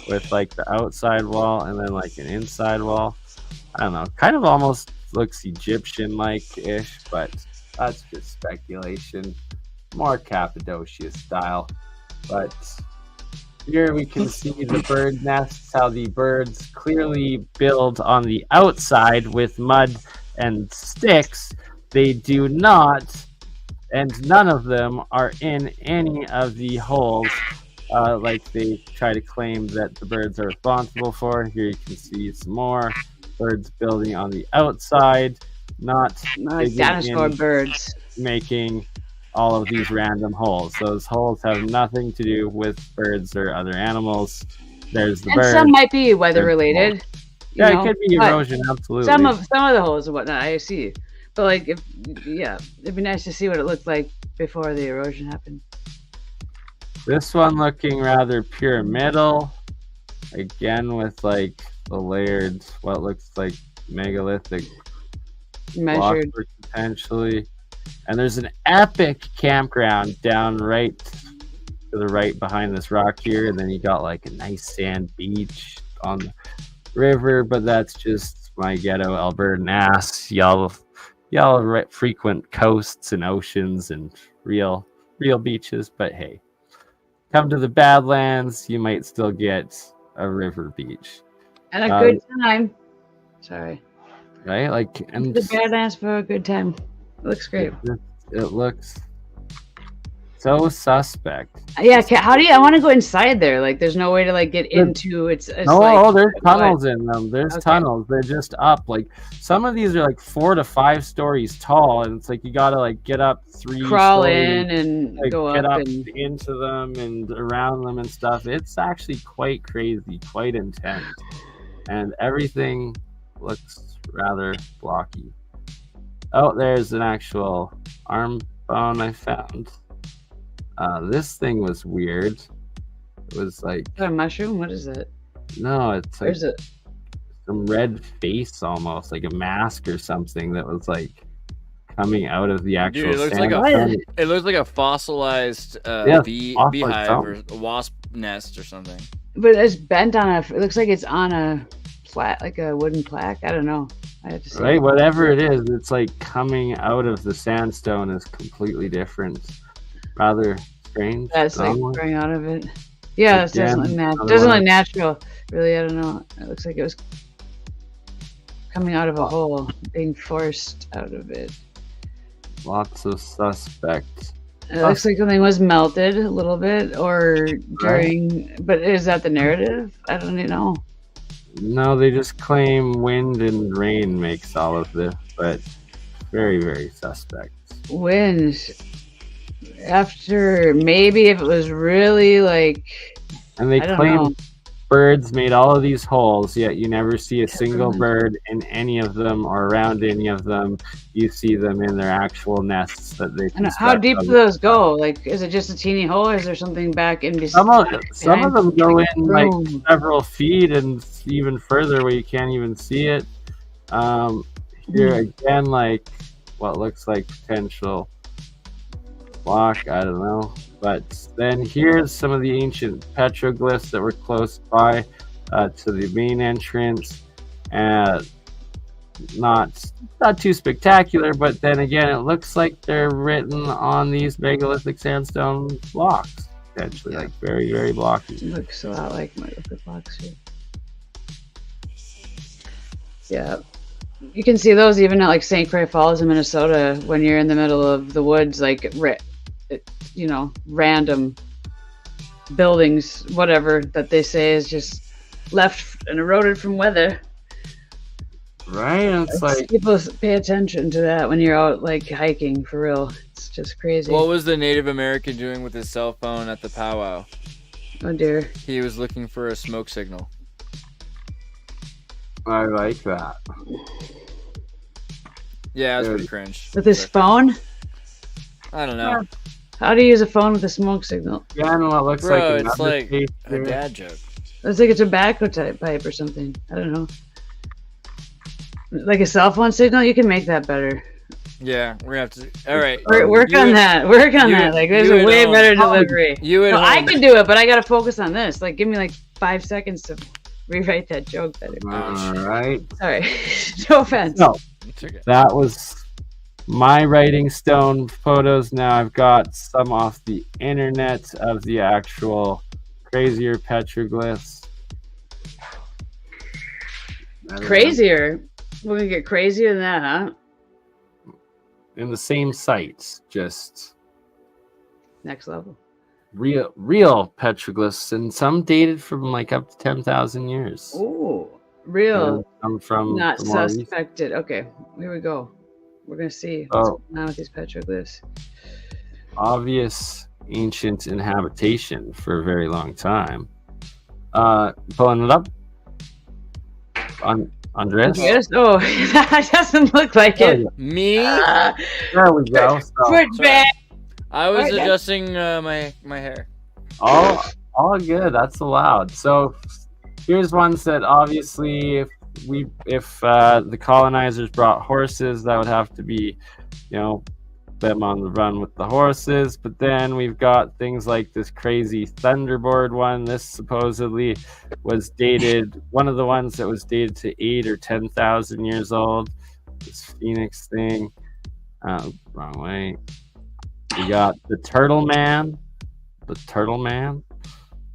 with like the outside wall and then like an inside wall. I don't know, kind of almost looks Egyptian-like-ish, but that's just speculation. More Cappadocia style. But here we can see the bird nests, how the birds clearly build on the outside with mud and sticks. They do not, and none of them are in any of the holes like they try to claim that the birds are responsible for. Here you can see some more birds building on the outside, not Like digging dinosaur in, birds. making all of these random holes. Those holes have nothing to do with birds or other animals. There's the And bird. some might be weather There's related. Yeah, you know, it could be but erosion, absolutely. Some of the holes and whatnot, I see. But like, it'd be nice to see what it looked like before the erosion happened. This one looking rather pyramidal. again with like the layered, what looks like megalithic Measured. blockwork potentially. And there's an epic campground down right to the right behind this rock here, and then you got like a nice sand beach on the river, but that's just my ghetto Albertan ass. Y'all frequent coasts and oceans and real beaches, but hey, come to the Badlands, you might still get a river beach And a good time. Sorry. Right? Like, and The Badlands for a good time. It looks great. it looks so suspect. Yeah, how do you? I want to go inside there. Like, there's no way to like get into. It's No, like, there's tunnels in them. There's Okay. tunnels. They're just up. Like some of these are like 4 to 5 stories tall, and it's like you gotta like get up 3 crawl stories, in and like, go get up up and into them and around them and stuff. It's actually quite crazy, quite intense, and everything looks rather blocky. Oh, there's an actual arm bone I found. This thing was weird. It was like, Is that a mushroom? What is it? no, it's like Where's it? some red face, almost like a mask or something that was like coming out of the actual Dude, it looks sand. like it looks like a fossilized Yeah, fossilized beehive or something. a wasp nest or something. But it's bent on a. It looks like it's on a flat, like a wooden plaque. I don't know. I have to see. Right, whatever it is, it's like coming out of the sandstone is completely different. Rather strange. That's like strong. growing out of it. Yeah, it doesn't look Again, natural. another Doesn't one. look natural. Really, I don't know. It looks like it was coming out of a hole, being forced out of it. Lots of suspects. It looks like something was melted a little bit, or during. But is that the narrative? I don't even know. No, they just claim wind and rain makes all of this, but very, very suspect. Wind. After maybe if it was really like. And they I don't claim know. birds made all of these holes, yet you never see a single bird in any of them or around any of them. You see them in their actual nests that they And how construct deep on- do those go? Like, is it just a teeny hole, or is there something back in Some of them go in like room? several feet and even further where you can't even see it. Here again, like what looks like potential block, I don't know. But then here's some of the ancient petroglyphs that were close by to the main entrance. Not too spectacular, but then again, it looks like they're written on these megalithic sandstone blocks, potentially, like very, very blocky. It looks a lot like my other box here. Yeah. You can see those even at like St. Croix Falls in Minnesota when you're in the middle of the woods, like, random buildings, whatever that they say is just left and eroded from weather. Right? And it's like, People pay attention to that when you're out like hiking for real. It's just crazy. What was the Native American doing with his cell phone at the powwow? Oh dear. He was looking for a smoke signal. I like that. Yeah, it was Dude. pretty cringe. With his phone? I don't know. How do you use a phone with a smoke signal? Yeah, I know it looks Bro, like it's another like case a here. dad joke. It's like a tobacco type pipe or something. I don't know. Like a cell phone signal? You can make that better. Yeah, we're gonna have to. All right. Work on that. Work on you- that. Like, there's you a at way home. better delivery. You at No, I home. can do it, but I gotta focus on this. Like, give me like 5 seconds to rewrite that joke better. All right. Sorry. No offense. No, It's okay. that was my writing stone photos. Now I've got some off the internet of the actual crazier petroglyphs. Crazier. We're gonna get crazier than that, huh? In the same sites, just Next level. real petroglyphs, and some dated from like up to 10,000 years. Ooh. Real. And some from Not from more recent- suspected. Okay, here we go. We're gonna see Oh. what's going on with these petroglyphs. obvious ancient inhabitation for a very long time. Pulling it up. Andreas? Yes. Oh, that doesn't look like Oh, it. yeah. Me? There we go. So, Put back. I was Alright, adjusting my hair. all good. That's allowed. So here's ones that obviously if the colonizers brought horses, that would have to be, them on the run with the horses. But then we've got things like this crazy thunderboard one. This supposedly was dated, one of the ones that was dated to 8 or 10,000 years old. This phoenix thing. Wrong way. We got the turtle man,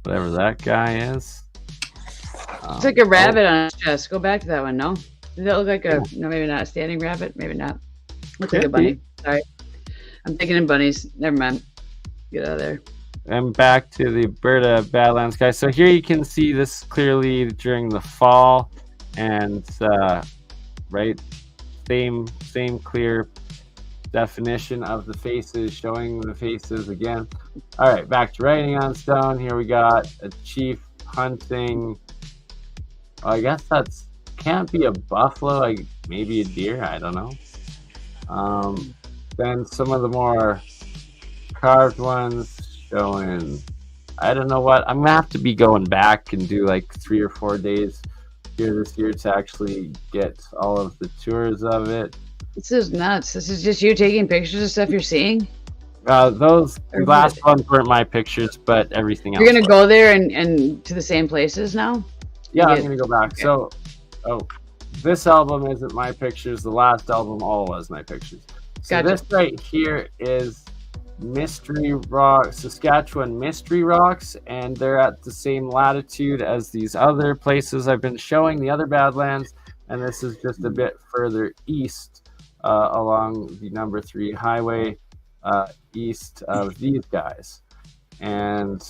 whatever that guy is. It's like a rabbit on his chest. Go back to that one. No, does that look like a? No, maybe not a standing rabbit. Maybe not. Looks like a bunny. Sorry, I'm thinking in bunnies. Never mind. Get out of there. And back to the Alberta Badlands, guys. So here you can see this clearly during the fall, and right, same clear definition of the faces, showing the faces again. All right, back to writing on stone. Here we got a chief hunting. Well, I guess that's can't be a buffalo, like maybe a deer. I don't know. Then some of the more carved ones showing. I don't know what. I'm gonna have to be going back and do like 3 or 4 days here this year to actually get all of the tours of it. This is nuts. This is just you taking pictures of stuff you're seeing? Those last ones weren't my pictures, but everything else. You're going to go there and to the same places now? Yeah, I'm going to go back. Okay. So, this album isn't my pictures. The last album all was my pictures. So gotcha. This right here is Mystery Rock, Saskatchewan Mystery Rocks, and they're at the same latitude as these other places I've been showing, the other Badlands, and this is just a bit further east along the number 3 highway east of these guys. And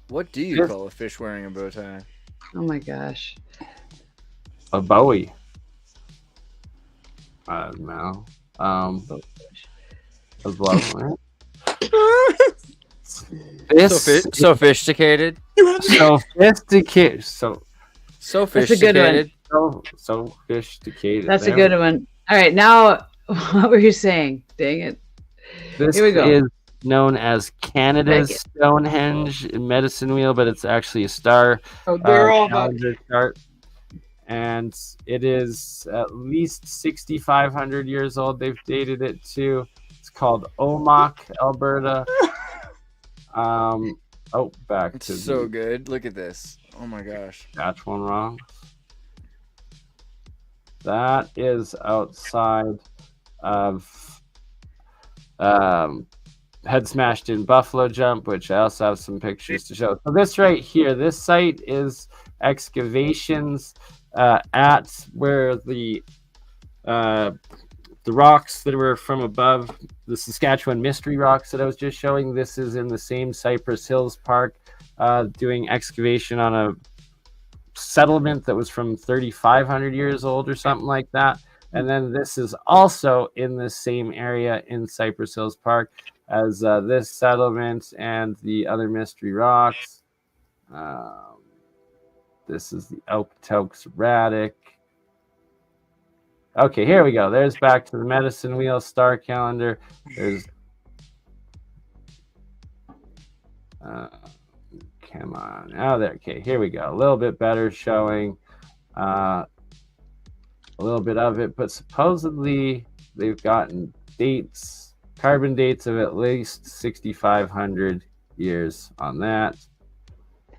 what do you call a fish wearing a bow tie? Oh my gosh. A bowie. No. A blow. Sophisticated. Sophisticated. So sophisticated. Sophisticated. That's a good one. All right, now what were you saying? Dang it. This Here we go. is known as Canada's Stonehenge Medicine Wheel, but it's actually a star calendar chart. And it is at least 6,500 years old. They've dated it to. It's called Omak, Alberta. Back it's to so good. Look at this. Oh my gosh. That's one wrong. That is outside of Head Smashed in Buffalo Jump, which I also have some pictures to show. So this right here, this site is excavations at where the rocks that were from above, the Saskatchewan Mystery Rocks that I was just showing. This is in the same Cypress Hills Park, doing excavation on a settlement that was from 3,500 years old or something like that. And then this is also in the same area in Cypress Hills Park as this settlement and the other Mystery Rocks. This is the Okotoks Erratic. Okay, here we go. There's back to the Medicine Wheel star calendar. There's come on. Oh, there. Okay, here we go. A little bit better showing a little bit of it, but supposedly they've gotten dates, carbon dates of at least 6,500 years on that.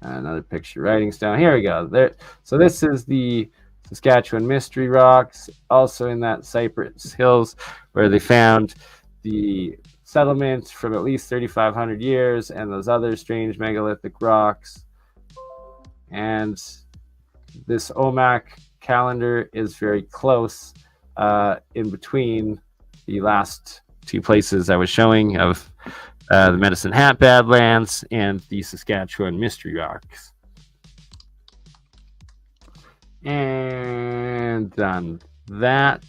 Another picture writing stone. Here we go. There. So this is the Saskatchewan Mystery Rocks, also in that Cypress Hills, where they found the settlements from at least 3,500 years and those other strange megalithic rocks. And this Omak calendar is very close in between the last 2 places I was showing of the Medicine Hat Badlands and the Saskatchewan Mystery Rocks. And done that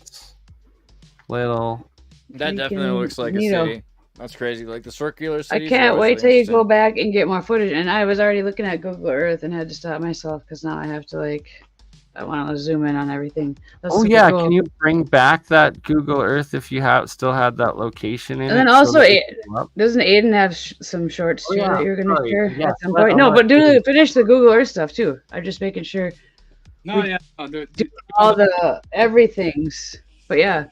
little. That definitely looks like a city. That's crazy. Like the circular city. I can't wait till you go back and get more footage. And I was already looking at Google Earth and had to stop myself because now I have to I want to zoom in on everything. That's Oh super yeah, cool. can you bring back that Google Earth if you still had that location in And then it? also, that we can go up? doesn't Aiden have some shorts Oh, too yeah, that you're gonna sorry. share Yes, at some let- point? I'll No, let but Aiden- finish the Google Earth stuff too. I'm just making sure No, yeah, no, do all the everythings. But yeah,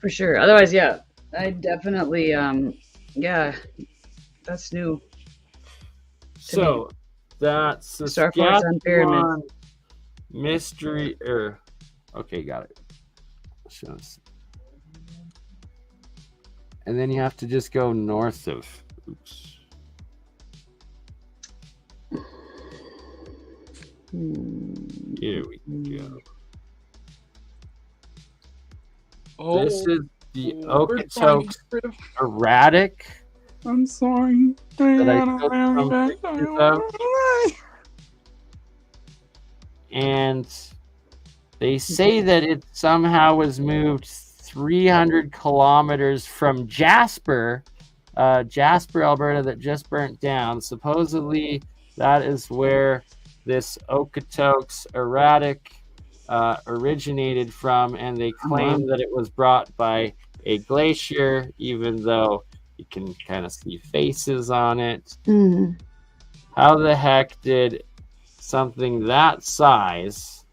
for sure. Otherwise, yeah, I definitely yeah, that's new. So that's Star Force on pyramids. Saskatchewan mystery. Okay, got it. Shows. And then you have to just go north of. Oops. Here we go. Oh, This is the we're trying to Okotoks get rid of- erratic. I'm sorry. That I took some pictures of. And they say that it somehow was moved 300 kilometers from Jasper, Alberta, that just burnt down. Supposedly, that is where this Okotoks erratic originated from, and they claim that it was brought by a glacier, even though you can kind of see faces on it. Mm. How the heck did something that size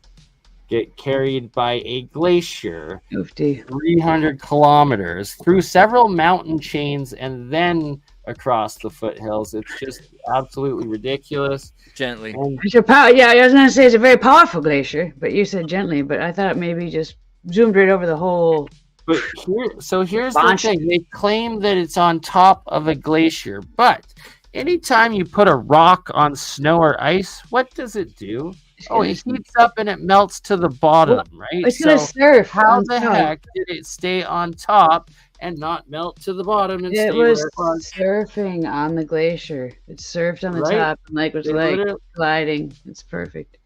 get carried by a glacier Oofty. 300 kilometers through several mountain chains and then across the foothills? It's just absolutely ridiculous. Gently. And Yeah, I was gonna say it's a very powerful glacier, but you said gently. But I thought maybe just zoomed right over the whole. But here's the Bunch. thing. They claim that it's on top of a glacier, but anytime you put a rock on snow or ice, what does it do? Oh, it heats up and it melts to the bottom, right? It's gonna surf. How on the snow. heck did it stay on top and not melt to the bottom and It stay was where it was? surfing on the glacier. It surfed on the Right. top and was They like literally- gliding. It's perfect.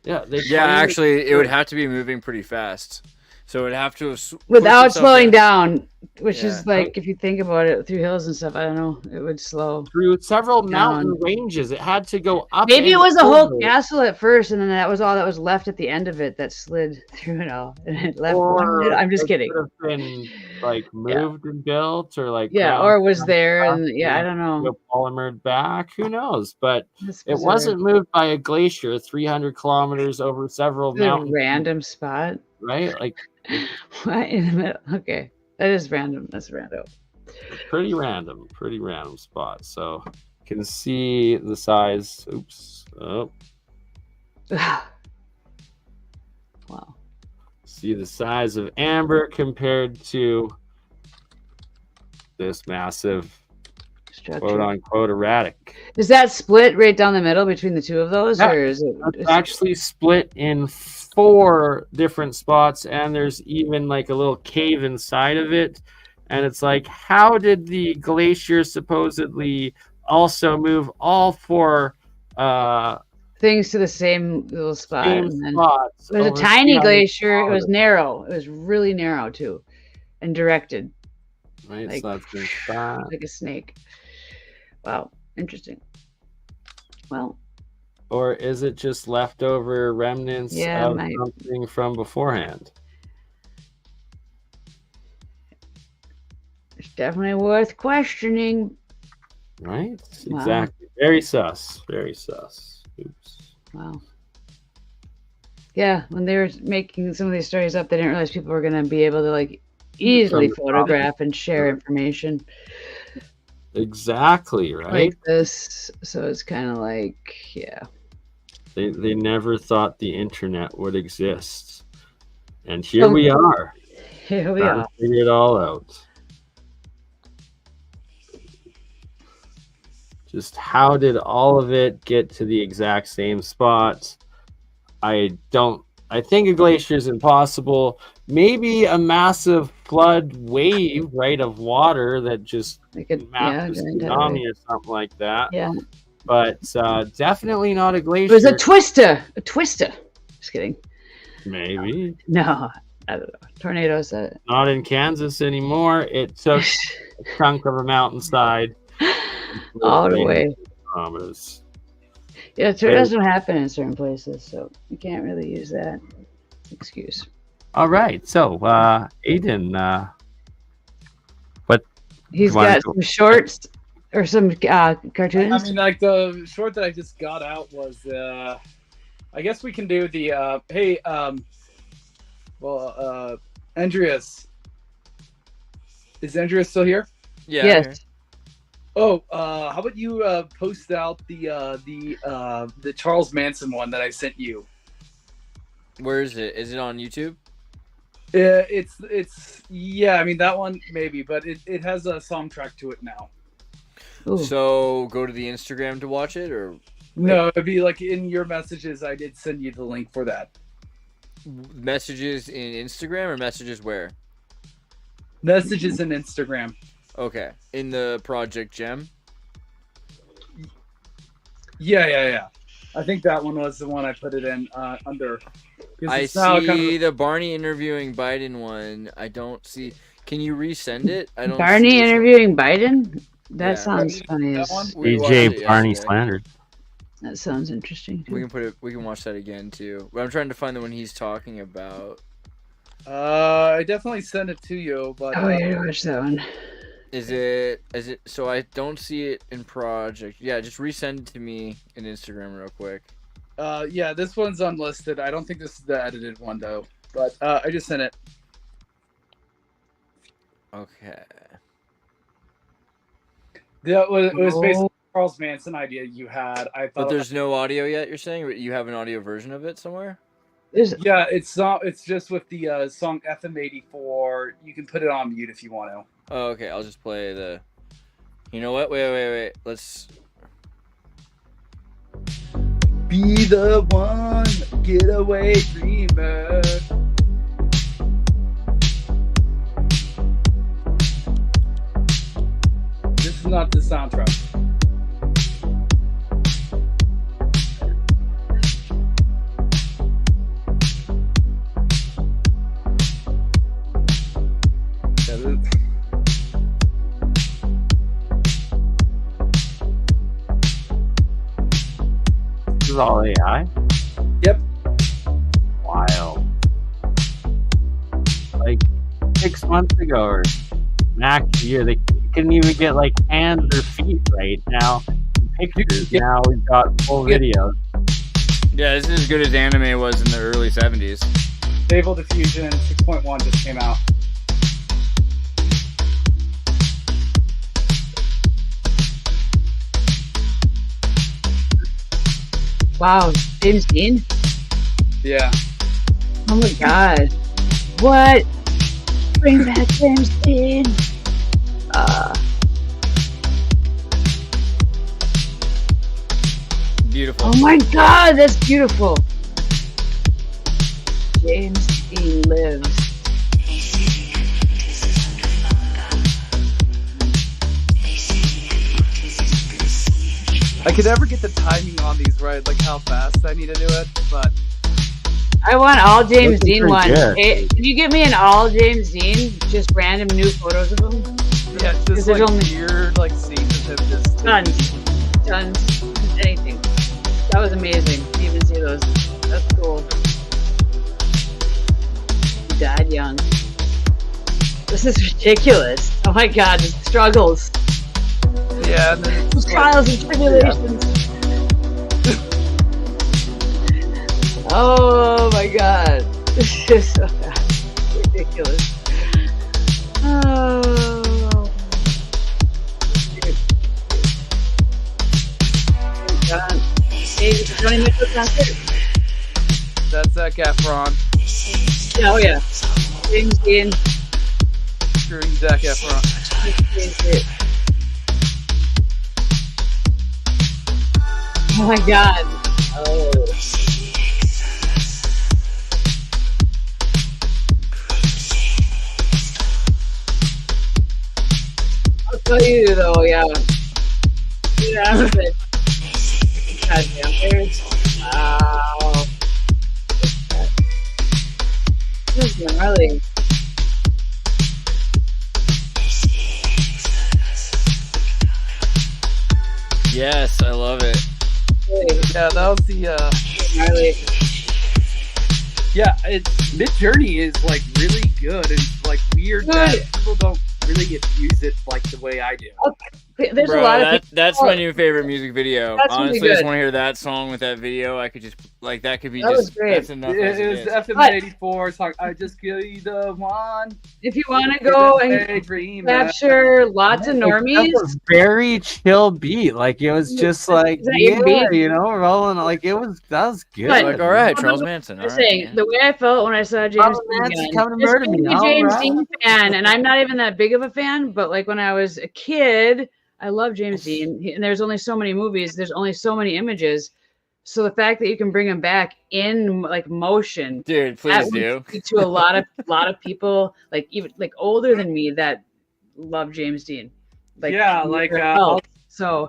Yeah, they Yeah, claim actually, it would have to be moving pretty fast. So it would have to have Without pushed itself slowing down, which Yeah. is like if you think about it through hills and stuff, I don't know, it would slow. through several down. mountain ranges. It had to go up. Maybe it and was a whole over. castle at first, and then that was all that was left at the end of it that slid through it all, and it left. Or I'm just it kidding. could have been like moved and built, or like Yeah, ground or was down there, stuff and yeah, I don't know. go polymered back. Who knows? But That's it bizarre. wasn't moved by a glacier 300 kilometers over several It's a mountains. random spot. Right? Like What in the middle? Okay, that is random. That's random. pretty random spot. So you can see the size. Oops. Oh, Wow. see the size of amber compared to this massive quote Structure. unquote erratic. Is that split right down the middle between the two of those, Yeah, or is it? It's actually split in 4 different spots, and there's even like a little cave inside of it. And it's like, how did the glacier supposedly also move all 4 things to the same little spot? same And then spots? it was a over tiny 300 glacier. It was kilometers, narrow. It was really narrow too, and directed right? like- So that's been fat. like a snake. Wow, interesting. Well, Or is it just leftover remnants Yeah, of might- something from beforehand? it's definitely worth questioning. Right? Wow. Exactly. Very sus. Very sus. Oops. Wow. Yeah, when they were making some of these stories up, they didn't realize people were going to be able to like easily From the photograph and share information Exactly, right? like this. So it's kind of like, yeah. They never thought the internet would exist. And here we are. Here we Trying are. to figure it all out. Just how did all of it get to the exact same spot? I think a glacier is impossible. Maybe a massive flood wave, right, of water that just Like a, yeah, massive going that tsunami way. or something like that. Yeah. But definitely not a It glacier. was a twister. A twister. Just kidding. Maybe. No, I don't know. Tornadoes. Not in Kansas anymore. It took a chunk of a mountainside. All the way. Kilometers. Yeah, it doesn't happen in certain places, so you can't really use that excuse. All right, so Aiden, what? He's got some shorts or some cartoons. I mean, like the short that I just got out was, I guess we can do the, Andreas. Is Andreas still here? Yeah. Yes. Oh, how about you post out the Charles Manson one that I sent you? Where is it? Is it on YouTube? It's yeah. I mean that one maybe, but it has a song track to it now. Ooh. So go to the Instagram to watch it, or No, it'd be like in your messages. I did send you the link for that. messages in Instagram or messages where? Messages in Instagram. Okay, in the Project Gem. Yeah. I think that one was the one I put it in under. I see the Barney interviewing Biden one. I don't see. Can you resend it? I don't. Barney see interviewing Biden? That Yeah. sounds funny. That one? We watched DJ it Barney yesterday. slandered. That sounds interesting. We can put it. We can watch that again too. But I'm trying to find the one he's talking about. I definitely sent it to you, but Oh, yeah, watch that one. Is it? So I don't see it in Project. Yeah, just resend it to me in Instagram real quick. yeah, this one's unlisted. I don't think this is the edited one though, but I just sent it. Okay. It was basically a Charles Manson idea you had. I thought, But there's no audio yet. You're saying you have an audio version of it somewhere? yeah, it's not. It's just with the song FM84. You can put it on mute if you want to. Oh, okay. I'll just play the. You know what? Wait. Let's. Be the one, getaway dreamer. This is not the soundtrack. Yeah, This is all AI? Yep. Wild. Like 6 months ago or max year, they couldn't even get like hands or feet right now. Pictures. Yeah. Now we've got full videos. Yeah, this is as good as anime was in the early 70s. Stable Diffusion 6.1 just came out. Wow, James Dean? Yeah. Oh my god. What? Bring back James Dean. Beautiful. Oh my god, that's beautiful. James Dean lives. I could never get the timing on these right, like how fast I need to do it, but I want all James Looking Dean pretty ones. good. Hey, can you get me an all James Dean? Just random new photos of him? yeah, just there's like only- weird like scenes of him just Tons. Anything. That was amazing to even see those. That's cool. He died young. This is ridiculous. Oh my god, the struggles. Yeah, and then it's The trials and tribulations. Oh my god. This is so ridiculous. Oh. God. Hey, this is Johnny Mitchell concert. that's Zac Efron Oh yeah. James Dean. screwing Zac Efron. Oh my god. Oh. I'll tell you though, yeah. Yeah, that's it. God damn, there's. Wow. This is gnarly. Yes, I love it. Really Yeah, that was the. Gnarly. Yeah, Mid-Journey is like really good. It's like weird that people don't really use it like the way I do. There's Bro, a lot of people. that's my new favorite music video. That's really Honestly, I just good. want to hear that song with that video. I could just like that could be That was just great. that's enough. as It it was is. FM84 song. I just give you the one. If you want to go and dream. capture lots of normies, That's a very chill beat. Like it was just like Is that your beat? you know, rolling. Like that was good. But- Like, all right, Charles Manson. All I'm right, saying man. the way I felt when I saw James Charles Dean Manson again, coming to just murder being me. a All James right. Dean fan, and I'm not even that big of a fan, but like when I was a kid, I love James Dean, and there's only so many movies, there's only so many images, so the fact that you can bring him back in like motion, Dude, that please would do. speak to a lot of people, like even like older than me that love James Dean. Like Yeah, like, so.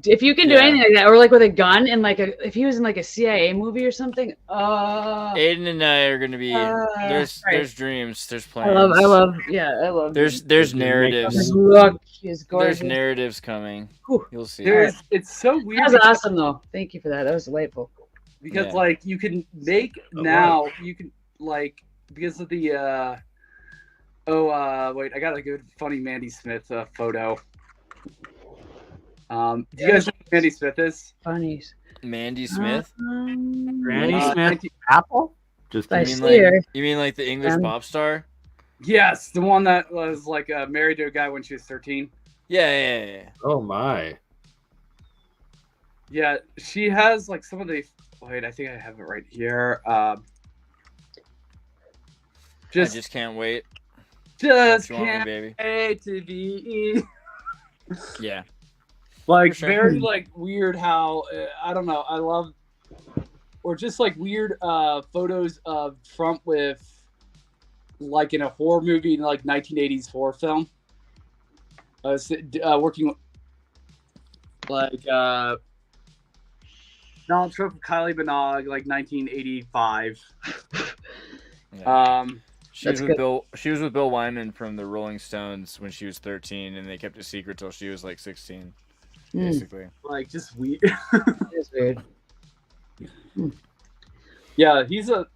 If you can do Yeah. anything like that, or like with a gun, and like if he was in like a CIA movie or something, Aiden and I are gonna be there's dreams, there's plans. I love There's narratives. his look. He's gorgeous. There's narratives coming. Whew. You'll see. It's so weird. That was awesome, though. Thank you for that. That was delightful. Because Yeah. like you can make now you can like because of the wait, I got a good funny Mandy Smith photo. Do you guys know who Mandy Smith is? Funnies. Mandy Smith? Granny Smith 19 Apple. Just I You kidding. mean see her. like you mean like the English pop star? Yes, the one that was like married to a guy when she was 13. Yeah. Oh my. Yeah, she has like some of the. Wait, I think I have it right here. I just can't wait. Just What you want me, can't baby. wait to be. Yeah. Like For sure. very like weird how I don't know. I love or just like weird photos of Trump with like in a horror movie in like 1980s horror film. Working like Donald Trump with Kylie Minogue like 1985. Yeah. She was That's with good. She was with Bill Wyman from the Rolling Stones when she was 13, and they kept it secret till she was like 16, basically. Like just weird. It's weird. Yeah, he's a.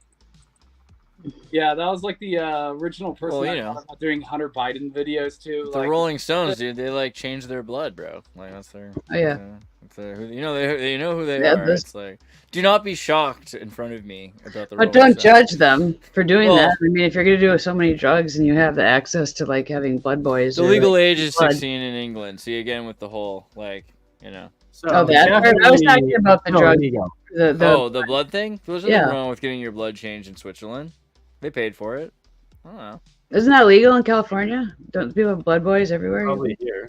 Yeah, that was like the original person Well, that you know. thought about doing Hunter Biden videos too. The like, Rolling Stones, dude, they like change their blood, bro. Like that's their. Oh, yeah. You know they know who they Yeah, are. It's like, do not be shocked in front of me about the. But Rolling don't Stones. judge them for doing Well- that. I mean, if you're gonna do so many drugs and you have the access to like having blood boys, The or, legal like, age is blood. 16 in England. See again with the whole like, you know. So Oh, that part? I was talking about the no, drug. there you go. The blood thing. There's nothing Yeah. wrong with getting your blood changed in Switzerland. They paid for it. I don't know. Isn't that legal in California? Don't people have blood boys everywhere? Probably here.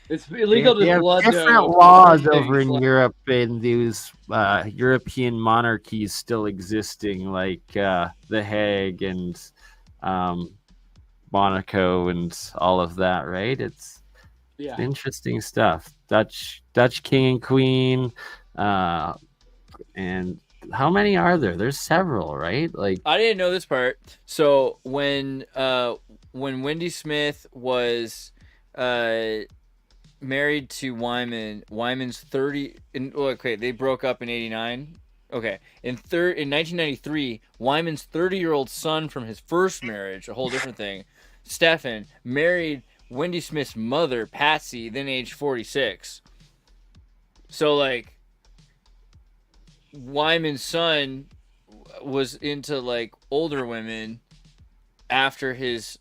It's illegal to They have blood different dope. laws Things over in like- Europe, and these European monarchies still existing, like The Hague and Monaco and all of that. Right? It's Yeah. interesting stuff. Dutch king and queen, and how many are there? There's several, right? Like I didn't know this part. So when Wendy Smith was married to Wyman, Wyman's 30. Okay, they broke up in '89. Okay, in 1993, Wyman's 30-year-old son from his first marriage, a whole different thing, Stefan, married Wendy Smith's mother, Patsy, then age 46. So like, Wyman's son was into like older women after his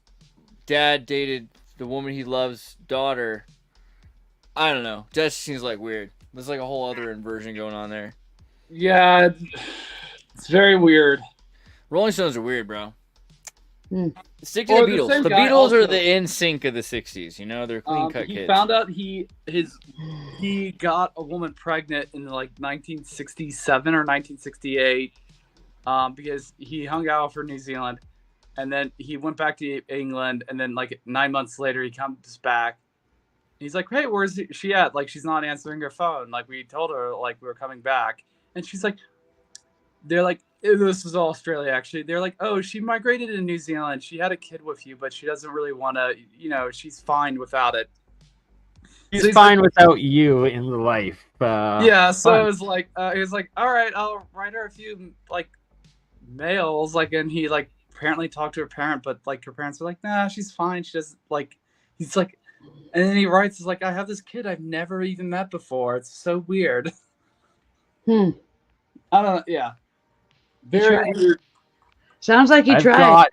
dad dated the woman he loves daughter. I don't know. That just seems like weird. There's like a whole other inversion going on there. Yeah, it's very weird. Rolling Stones are weird, bro. Hmm. Stick to Or the the Beatles. same The guy Beatles also- are the NSYNC of the '60s. You know, they're clean cut He kids. found out he got a woman pregnant in like 1967 or 1968 because he hung out for New Zealand, and then he went back to England, and then like 9 months later he comes back. He's like, "Hey, where's she at? Like, she's not answering her phone. Like, we told her like we were coming back." And she's like, they're like, this was Australia actually. They're like, "Oh, she migrated to New Zealand. She had a kid with you, but she doesn't really want to, you know, she's fine without it." He's fine without you in the life. Yeah, so it was like, he was like, all right, I'll write her a few like mails, like, and he like apparently talked to her parent, but like her parents were like, nah, she's fine. She doesn't like. He's like, and then he writes, he's like, I have this kid I've never even met before. It's so weird. I don't know. Yeah, very weird. Sounds like you tried.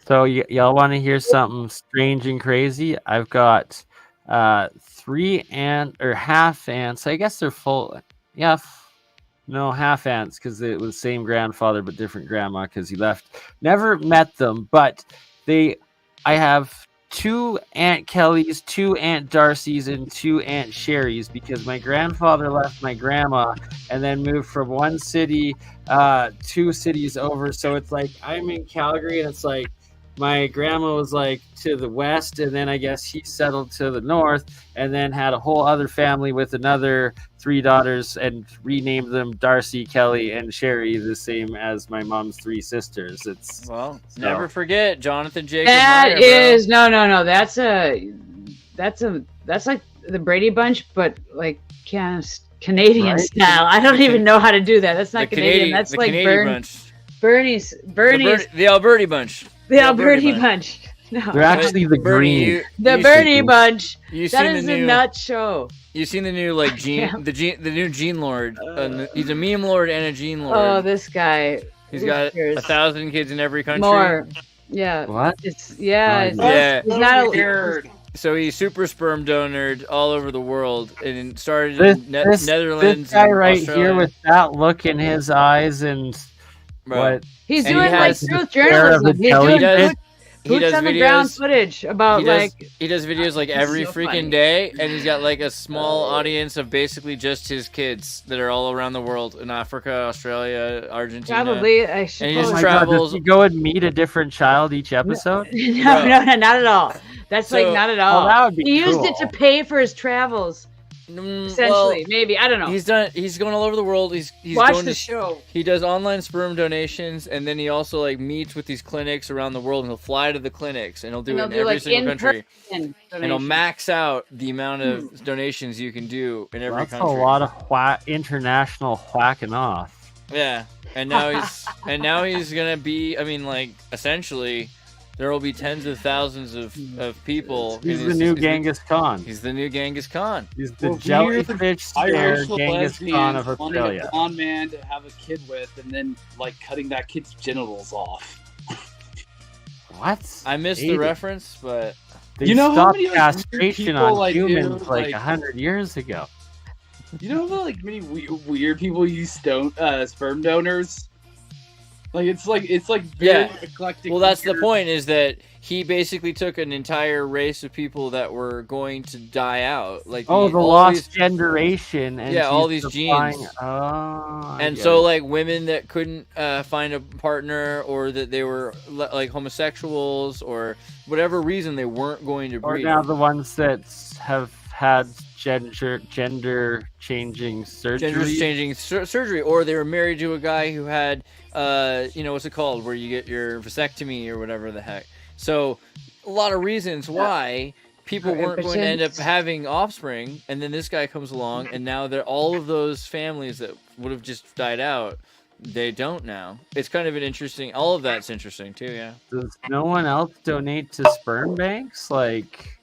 So y'all want to hear something strange and crazy? I've got 3 half ants. I guess they're full. Yeah, no, half ants because it was same grandfather but different grandma because he left. Never met them, but I have 2 Aunt Kellys, 2 Aunt Darcys, and 2 Aunt Sherrys because my grandfather left my grandma and then moved from one city 2 cities over. So it's like I'm in Calgary and it's like my grandma was like to the west, and then I guess he settled to the north, and then had a whole other family with another 3 daughters, and renamed them Darcy, Kelly, and Sherry, the same as my mom's 3 sisters. Never forget Jonathan Jacob. That is no. That's like the Brady Bunch, but like Canadian style. I don't even know how to do that. That's not Canadian. That's like Bernie's the Alberti Bunch. The Alberti Bunch. No. They're actually the green. The Bernie Bunch. That is a nut show. You've seen the new like the new Gene Lord. He's a meme lord and a Gene Lord. Oh, this guy. He's got 1,000 kids in every country. More. Yeah. What? It's yeah. He's not a So he super sperm donored all over the world and started in Netherlands. This guy right Australia. here with that look in his eyes and what he's doing like truth journalism. He's doing boots on the ground footage about he does videos like every freaking day, and he's got like a small audience of basically just his kids that are all around the world in Africa, Australia, Argentina. Probably, I should. And he just travels. Does he go and meet a different child each episode? No, not at all. That's like not at all. That would be he used it to pay for his travels. Essentially, maybe, I don't know. He's going all over the world. He's watch going the show. He does online sperm donations, and then he also like meets with these clinics around the world, and he'll fly to the clinics, and he'll do it in every single country, and he'll max out the amount of donations you can do in every country. That's a lot of international whacking off. Yeah, and now he's gonna be. I mean, like essentially. There will be tens of thousands of people. He's the new Genghis Khan. He's the new Genghis Khan. He's the jellyfish stare Genghis Khan of Australia. A blonde man to have a kid with, and then like cutting that kid's genitals off. What? I missed the reference, but they stopped castration on humans like 100 years ago. You know how like many weird people use sperm donors? Like it's very eclectic. Well, that's the point. Is that he basically took an entire race of people that were going to die out. Like the lost generation. And all these genes. So like women that couldn't find a partner, or that they were like homosexuals, or whatever reason they weren't going to breed. Or now the ones that have had gender changing surgery, or they were married to a guy who had what's it called, where you get your vasectomy or whatever the heck. So a lot of reasons why people weren't going to end up having offspring, and then this guy comes along, and now they're all of those families that would have just died out, they don't now. It's kind of an interesting. All of that's interesting too. Yeah. Does no one else donate to sperm banks? Like.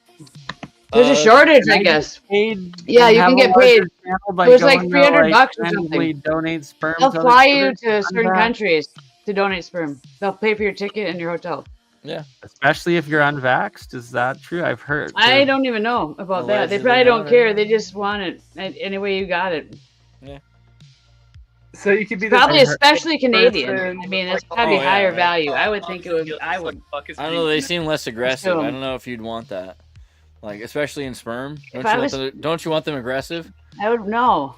There's a shortage, I guess. Yeah, you can get paid. There's like $300 or something. Donate sperm. They'll fly you to certain countries to donate sperm. They'll pay for your ticket and your hotel. Yeah. Especially if you're unvaxxed. Is that true? I've heard. I don't even know about that. They probably don't care. They just want it. Anyway, you got it. Yeah. So you could be probably especially Canadian. I mean, it's probably higher value. I would think it would. I would. I don't know. They seem less aggressive. I don't know if you'd want that. Like, especially in sperm, don't you want them aggressive? I would know.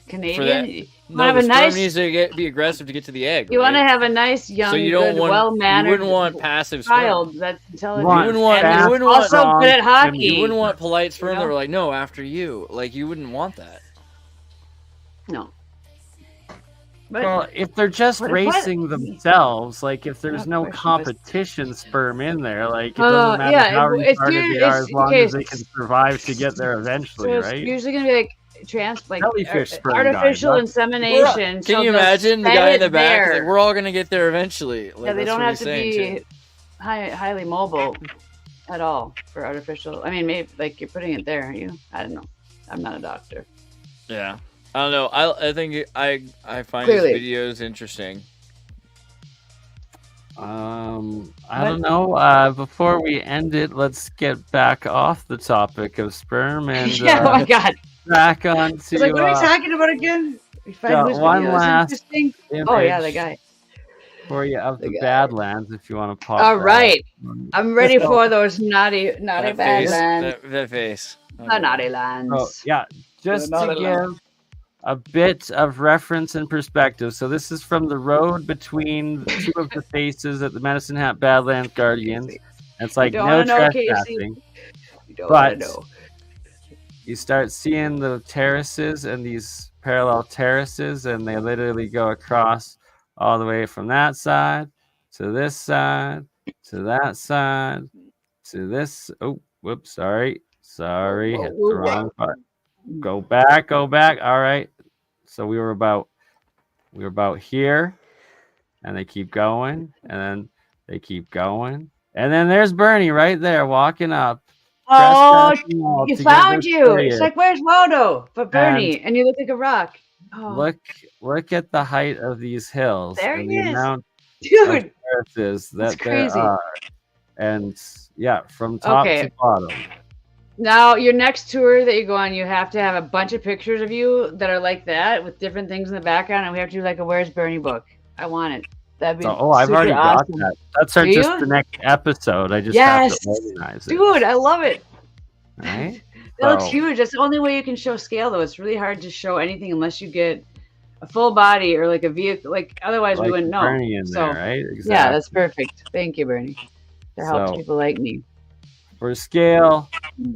Canadian. The sperm needs to be aggressive to get to the egg. You want to have a nice, young, well-mannered, you wouldn't want passive child sperm. that's intelligent. You wouldn't want also good at hockey. You wouldn't want polite sperm that were like, no, after you. Like, you wouldn't want that. No. But Well, if they're just what- racing themselves, like if there's no question was- competition sperm in there, like it doesn't matter yeah, how it's retarded they are, as long okay, as they can survive to get there eventually, so it's right? usually gonna be like Jellyfish sperm artificial guy, insemination. Can you imagine the guy in the back? Like, we're all gonna get there eventually. Like, Yeah, they that's don't what have he's to saying, be too. highly mobile at all for artificial. I mean, maybe like you're putting it there, aren't you? I don't know. I'm not a doctor. Yeah, I don't know. I think I find Clearly. his videos interesting. I don't know. Before we end it, let's get back off the topic of sperm and Yeah, oh my god. back I onto was like, what are we talking about again? We find got whose one video is last interesting. Oh yeah, the image guy. for you of the guy. Badlands, if you want to pop. All that right, up. I'm ready for those naughty That face. Badlands. That face. The naughty lands. So, yeah, just not to allowed. give a bit of reference and perspective. So this is from the road between two of the faces at the Medicine Hat Badlands Guardians. It's like don't no wanna know, trespassing. Casey. You don't wanna But know. you start seeing the terraces and these parallel terraces, and they literally go across all the way from that side to this side to that side to this. Oh, whoops, sorry, hit the wrong button. Go back. All right. So we were about here, and they keep going, and then they keep going, and then there's Bernie right there walking up. Oh, trespassing all you to get found this you. area. It's like, where's Waldo? But Bernie, and you look like a rock. Oh, Look at the height of these hills There and he the is. amount dude. of terraces That's that there crazy. are. And yeah, from top Okay. to bottom. Now, your next tour that you go on, you have to have a bunch of pictures of you that are like that with different things in the background, and we have to do like a Where's Bernie book. I want it. That'd be So, I've super already awesome. got that. That's our Do just you? the next episode. I just Yes, have to organize it. dude, I love it. Right? That looks So- huge. That's the only way you can show scale, though. It's really hard to show anything unless you get a full body or like a vehicle. Like otherwise, we Like wouldn't know. Bernie in So, there, right? Exactly. yeah, that's perfect. Thank you, Bernie. That helps So- people like me. For scale,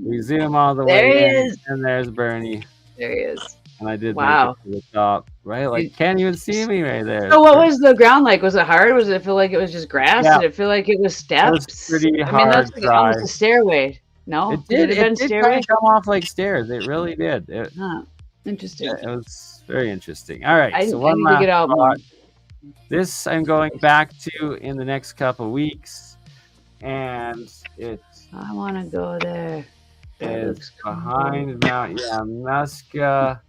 we zoom all the There way he in, is. and there's Bernie. There he is. And I did Wow. make it to the top, right? Like, can't even see me right there. So, what was the ground like? Was it hard? Was it feel like it was just grass? Yeah. Did it feel like it was steps? pretty I mean, that's hard like almost drive. a stairway. No, It did. it have been It did stairway? kind of come off like stairs. It really did. It, Huh. Interesting. it was very interesting. All right. I, so I one need to last get out more. thought. This I'm going back to in the next couple weeks, and it I want to go there. That is looks cool. behind Mount Nazca.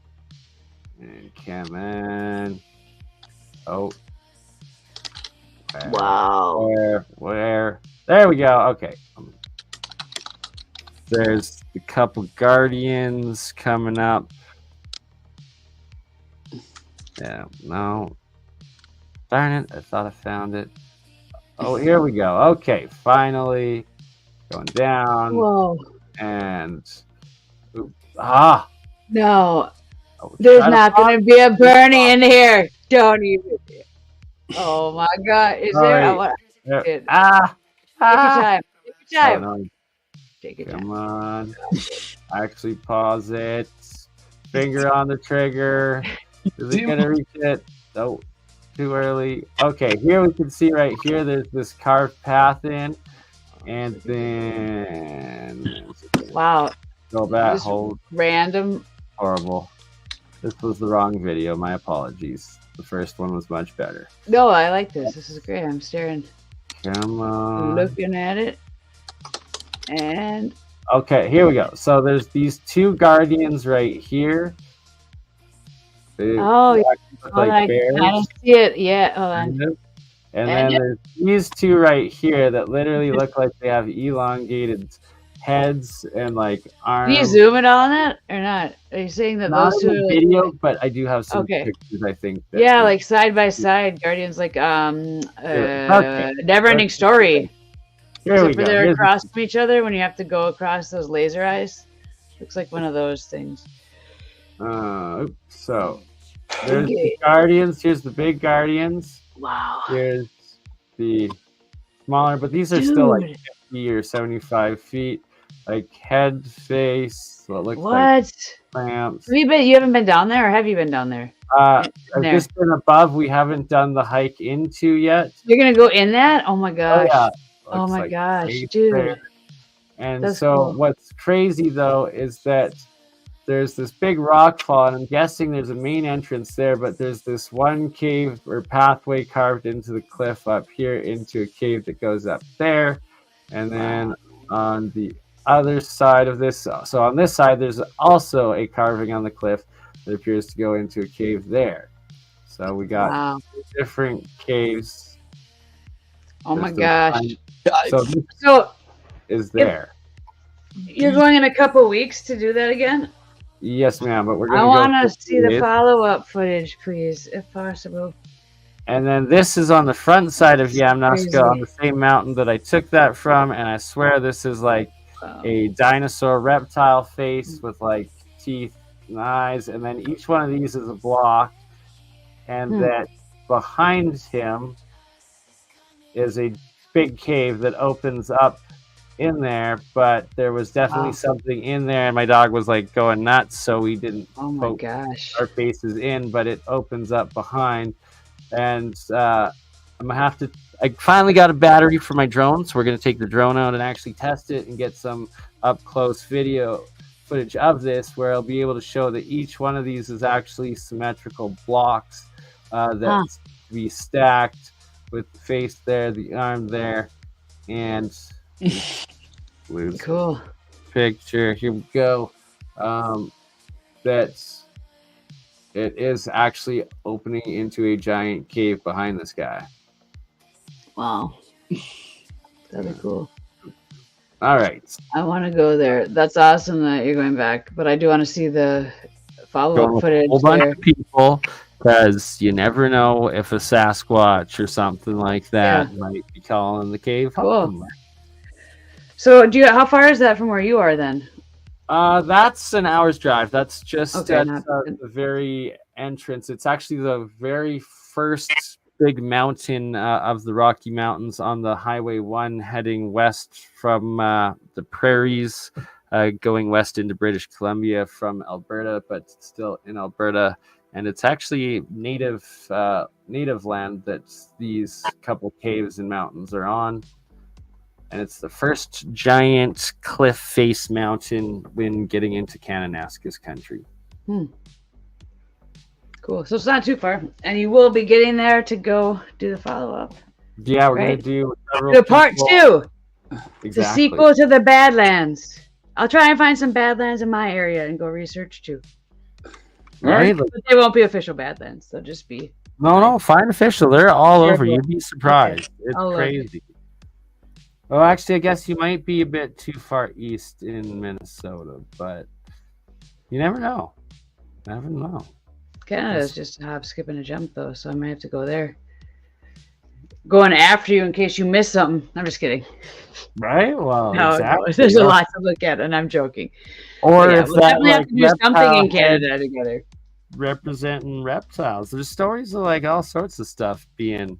And come on. Oh. Wow. Where? There we go. Okay. There's a couple guardians coming up. Yeah, no. Darn it, I thought I found it. Oh, here we go. Okay, finally. Going down. Whoa. And. No. No, Oh, there's try to not going to be a Bernie in here. Don't even. Oh my God. Is there? I Sorry. want There- Take Ah! your time. Take your Oh, time. no. Take your time. Come on. Actually pause it. Finger on the trigger. Is it gonna reach it? Oh, too early. Okay, here we can see right here there's this carved path in. And then Wow. go back, Just hold random. horrible. This was the wrong video, my apologies. The first one was much better. No, I like this. This is great. I'm staring, Come on. looking at it. And Okay, here we go. So there's these two guardians right here. They oh, look hold like on, I bears. don't see it. Yeah, hold on. kind of. And then there's these two right here that literally look like they have elongated heads and like Can you arms. zoom it on it or not? Are you saying that Not those in two the are video, but I do have some Okay. pictures. I think. that yeah, we- like side by side, Guardians, like Okay. Never Ending Story. here we Except for go. they're Here's- across from each other when you have to go across those laser eyes. Looks like one of those things. oops, so there's Okay. the guardians. Here's the big guardians. Wow. Here's the smaller, but these are still like Dude. 50 or 75 feet. Like head, face, what looks like What? clamps. You haven't been down there, or have you been down there? I've there. just been above. We haven't done the hike into yet. You're gonna go in that? Oh my gosh! Oh, yeah. Oh Looks my like gosh, cave dude! there. And That's so cool. what's crazy though is that there's this big rock fall, and I'm guessing there's a main entrance there, but there's this one cave or pathway carved into the cliff up here into a cave that goes up there. And then on the other side of this, so on this side, there's also a carving on the cliff that appears to go into a cave there. So we got different caves. Oh my gosh. So this is there. You're going in a couple weeks to do that again? Yes, ma'am, but we're going I to want to see the follow-up footage, please, if possible. And then this is on the front side of Nazca on the same mountain that I took that from, and I swear this is like a dinosaur reptile face with like teeth and eyes, and then each one of these is a block, and that behind him is a big cave that opens up in there, but there was definitely something in there, and my dog was like going nuts, so we didn't poke our faces in, but it opens up behind. And I'm gonna have to, I finally got a battery for my drone, so we're gonna take the drone out and actually test it and get some up close video footage of this, where I'll be able to show that each one of these is actually symmetrical blocks that be stacked with the face there, the arm there, and cool picture. Here we go. That's it is actually opening into a giant cave behind this guy. Wow, that'd be cool. All right, I want to go there. That's awesome that you're going back, but I do want to see the follow-up footage. A whole bunch of people, because you never know if a Sasquatch or something like that might be calling the cave home. Cool. So, how far is that from where you are then? That's an hour's drive. That's just Okay, at the very entrance. It's actually the very first big mountain of the Rocky Mountains on the Highway 1 heading west from the prairies, going west into British Columbia from Alberta, but still in Alberta. And it's actually native land that these couple caves and mountains are on. And it's the first giant cliff face mountain when getting into Kananaskis country. Cool. So it's not too far. And you will be getting there to go do the follow-up. Yeah, we're going to do part 2. Exactly. The sequel to the Badlands. I'll try and find some Badlands in my area and go research too. Right? But they won't be official Badlands. They'll just be... No, fine official. They're all over. You'd be surprised. Okay. It's crazy. Well, actually, I guess you might be a bit too far east in Minnesota, but you never know. Never know. Canada's just a hop, skip, and a jump, though, so I might have to go there. Going after you in case you miss something. I'm just kidding. Right? Well, no, exactly. There's a lot to look at, and I'm joking. Or if we'll definitely have to do something in Canada together. Representing reptiles. There's stories of like all sorts of stuff being.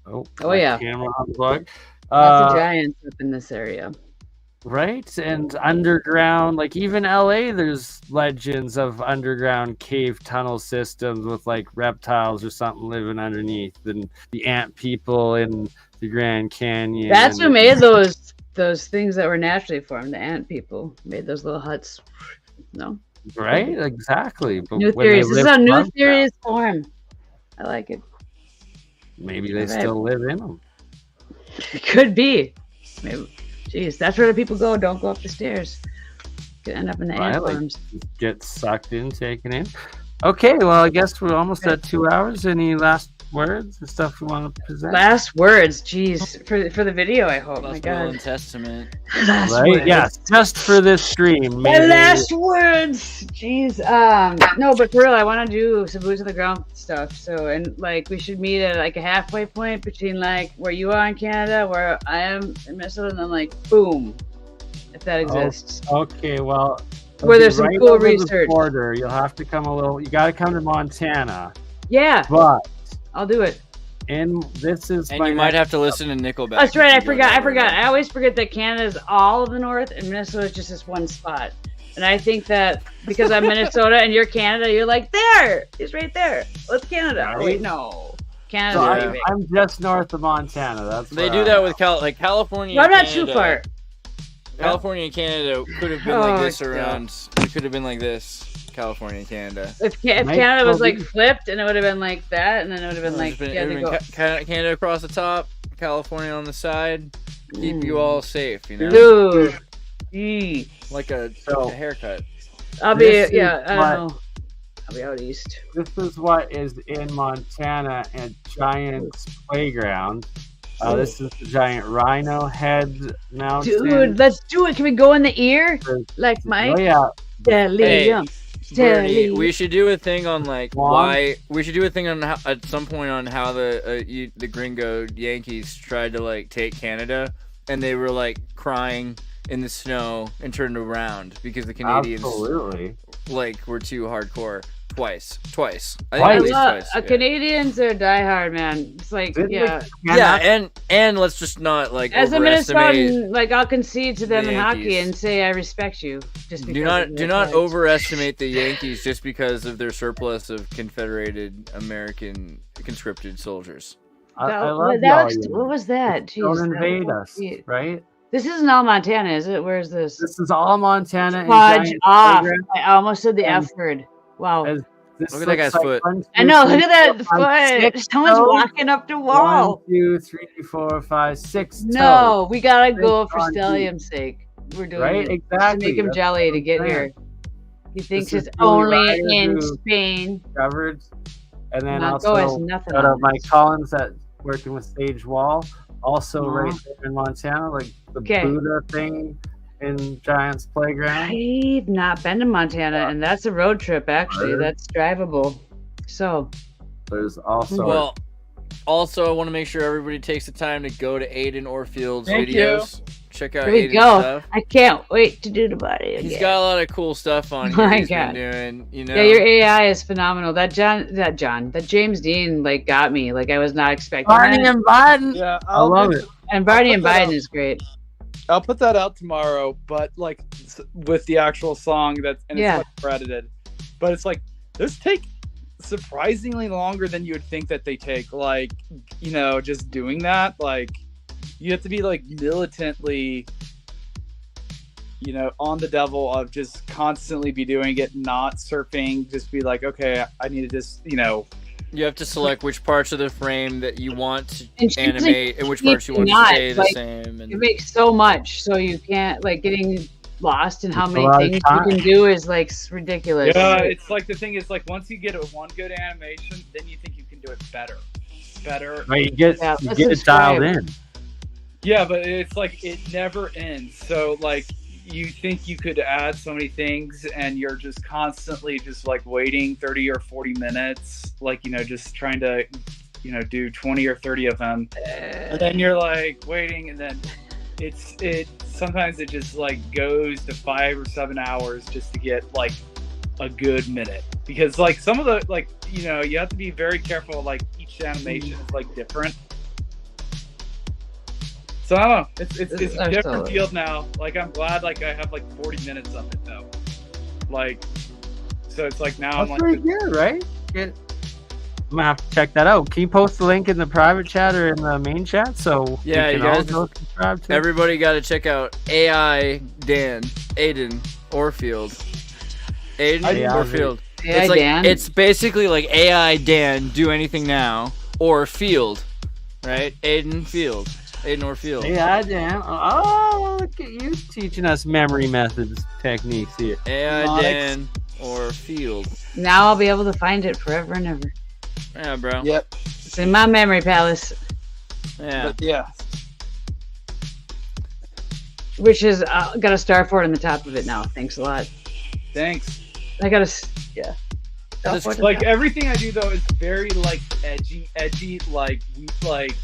Oh yeah. Camera unplugged. Lots of giants up in this area. Right? And underground, like even LA, there's legends of underground cave tunnel systems with like reptiles or something living underneath, and the ant people in the Grand Canyon. That's who made those things that were naturally formed. The ant people made those little huts. No? Right? Exactly. But new theories. This is how new theories form. I like it. Maybe they still live in them. It could be. Maybe. Jeez, that's where the people go. Don't go up the stairs. Could end up in the ant farms. Get sucked in, taken in. Okay, well, I guess we're almost at 2 hours. Any last words or stuff we want to present? Last words, jeez, for the video. I hope. Last my God. will and testament. Last right? words. Yes, just for this stream. My last words, jeez. No, but for real, I want to do some boots on the ground stuff. So, and like, we should meet at like a halfway point between like where you are in Canada, where I am in Minnesota, and then like boom, if that exists. Okay, well. Where there's some cool research. Border, you'll have to come you got to come to Montana. Yeah. But I'll do it. And this is. And you might have to listen to Nickelback. That's right. I forgot. I always forget that Canada is all of the north, and Minnesota is just this one spot. And I think that because I'm Minnesota and you're Canada, you're like, there, he's right there. What's Canada? Right. Oh, wait, no. Canada's So pretty big. I'm just north of Montana. That's They where do I'm that at. with California. No, I'm and not too Canada. far. California and Canada could have been Oh, like this God. around. It could have been like this. California and Canada. If Might Canada was still like be- flipped and it would have been like that, and then it would have been like, It yeah, would've they been go. Canada across the top, California on the side. Keep you all safe, you know, Dude. Eee. like a haircut. I'll be, This is yeah, I what- don't know. I'll be out east. This is what is in Montana at Giant's Playground. This is the giant Rhino Head Mountain. Dude, let's do it. Can we go in the ear? There's- Like Oh Mike? yeah, Delium. Bernie, we should do a thing on like Wong? why. We should do a thing on how, at some point on how the Gringo Yankees tried to like take Canada, and they were like crying in the snow and turned around because the Canadians absolutely. like were too hardcore. Twice. I think Twice. at I least love, twice. Yeah. Canadians are diehard, man. It's like, Didn't yeah. Yeah, and let's just not like As a overestimate. Minnesotan, like I'll concede to them the in hockey Yankees. and say I respect you. Just because of Do their not flags. overestimate the Yankees just because of their surplus of Confederated American conscripted soldiers. I That- love what, y'all, was, you what was that? Jeez, Don't that invade was- us, right? This isn't all Montana, is it? Where's this? This is all Montana. and Fudge Giant off. Playground. I almost said the And- F word. Wow. As this Look at that looks guy's foot. 1, 2, I know. 3, Look at that 4, 5, foot. 6 Someone's toes. walking up the wall. 1, 2, 3, 4, 5, 6 No, we gotta go Six for on Stellium's sake. We're doing Right? it. Just Exactly. to make him That's jelly what to I'm get saying. here. He thinks is it's Julie only Ryder in who- Spain. Covered. And then Nago has also nothing shout on out Mike this. Collins at working with Stage Wall. Also Aw. right there in Montana, like the Okay. Buddha thing in Giant's Playground. I've not been to Montana, and that's a road trip, actually. Right. That's drivable. So, There's also Well, also I want to make sure everybody takes the time to go to Aiden Orfield's Thank videos. Check out here we Aiden's go. stuff. I can't wait to do the body again. He's got a lot of cool stuff on Oh here my he's been God. doing. You know, Yeah, your AI is phenomenal. That James Dean, like, got me. Like, I was not expecting Barney that. and Biden. Yeah, I love it. And Barney I'll and put that Biden out. is great. I'll put that out tomorrow, but like with the actual song that's and Yeah. it's like credited. But it's like those take surprisingly longer than you would think that they take. Like, you know, just doing that, like you have to be like militantly, you know, on the devil of just constantly be doing it, not surfing, just be like, okay, I need to just, you know, you have to select which parts of the frame that you want to And she's, like, animate and which parts you want not, to stay the like, same. And It makes so much, so you can't, like, getting lost in how It's a many lot of things you time. can do is, like, ridiculous. yeah, it's like the thing is like once you get a one good animation, then you think you can do it better. Right, you get Yeah, you let's get it dialed subscribe. in. Yeah, but it's like it never ends. So like you think you could add so many things and you're just constantly just like waiting 30 or 40 minutes, like, you know, just trying to, you know, do 20 or 30 of them. And then you're like waiting and then it sometimes it just like goes to 5 or 7 hours just to get like a good minute. Because like some of the like, you know, you have to be very careful, like each animation is like different. So I don't know. It's a different Absolutely. field now. Like I'm glad like I have like 40 minutes of it though. Like so it's like now That's I'm pretty like good, right? I'm gonna have to check that out. Can you post the link in the private chat or in the main chat so Yeah, we you can all guys- go subscribe to? everybody got to check out Aiden Orfield. Aiden AI Orfield. AI It's like Dan. it's basically like AI Dan do anything now or Field, right? Aiden Orfield. Yeah, Dan. Oh, look at you teaching us memory methods, techniques here. AI Nice. Dan or Field. Now I'll be able to find it forever and ever. Yeah, bro. yep. It's in my memory palace, Yeah. But yeah. which is got a star for it on the top of it now. Thanks a lot. Thanks. I got a yeah. Star That's for it on the Like top. everything I do though is very like edgy, like we like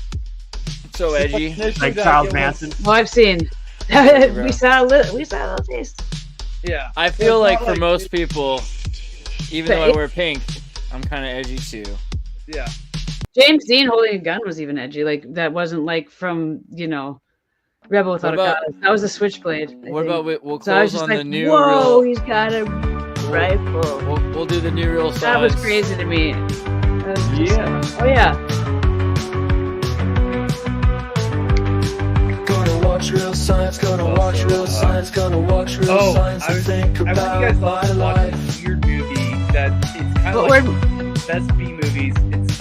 So edgy. Like Charles Manson. Well, I've seen. bro. we saw a little taste. Yeah. I So feel it's like not for most people, even though I wear pink, I'm kind of edgy too. Yeah. James Dean holding a gun was even edgy. Like that wasn't like from Rebel Without What a about- Cause. That was a Switchblade. I What think. about we'll So I was close just on like, the new whoa, real. he's got a rifle. We'll do the new real science. That was crazy to me. That was just- Yeah. Oh yeah. Gonna watch real science, gonna watch real science, gonna watch real Oh, science and think I want about you guys my all to watch life. this weird movie that it's kind of But like we're best B movies. It's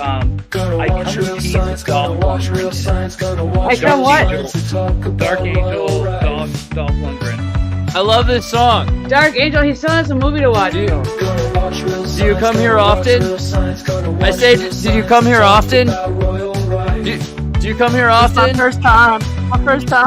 Gonna I watch come real to tease science, with gonna Dolph watch real Lundgren. science, gonna watch come real what? science and talk about Dark Angel, royal rights. Dolph Lundgren. I love this song. Dark Angel. He's telling us a movie to watch. Do Gonna watch real you science, come here gonna watch often? real science, gonna I watch say, real did you science come here and talk often? about royal rights. Do you come here often? First time. My first time.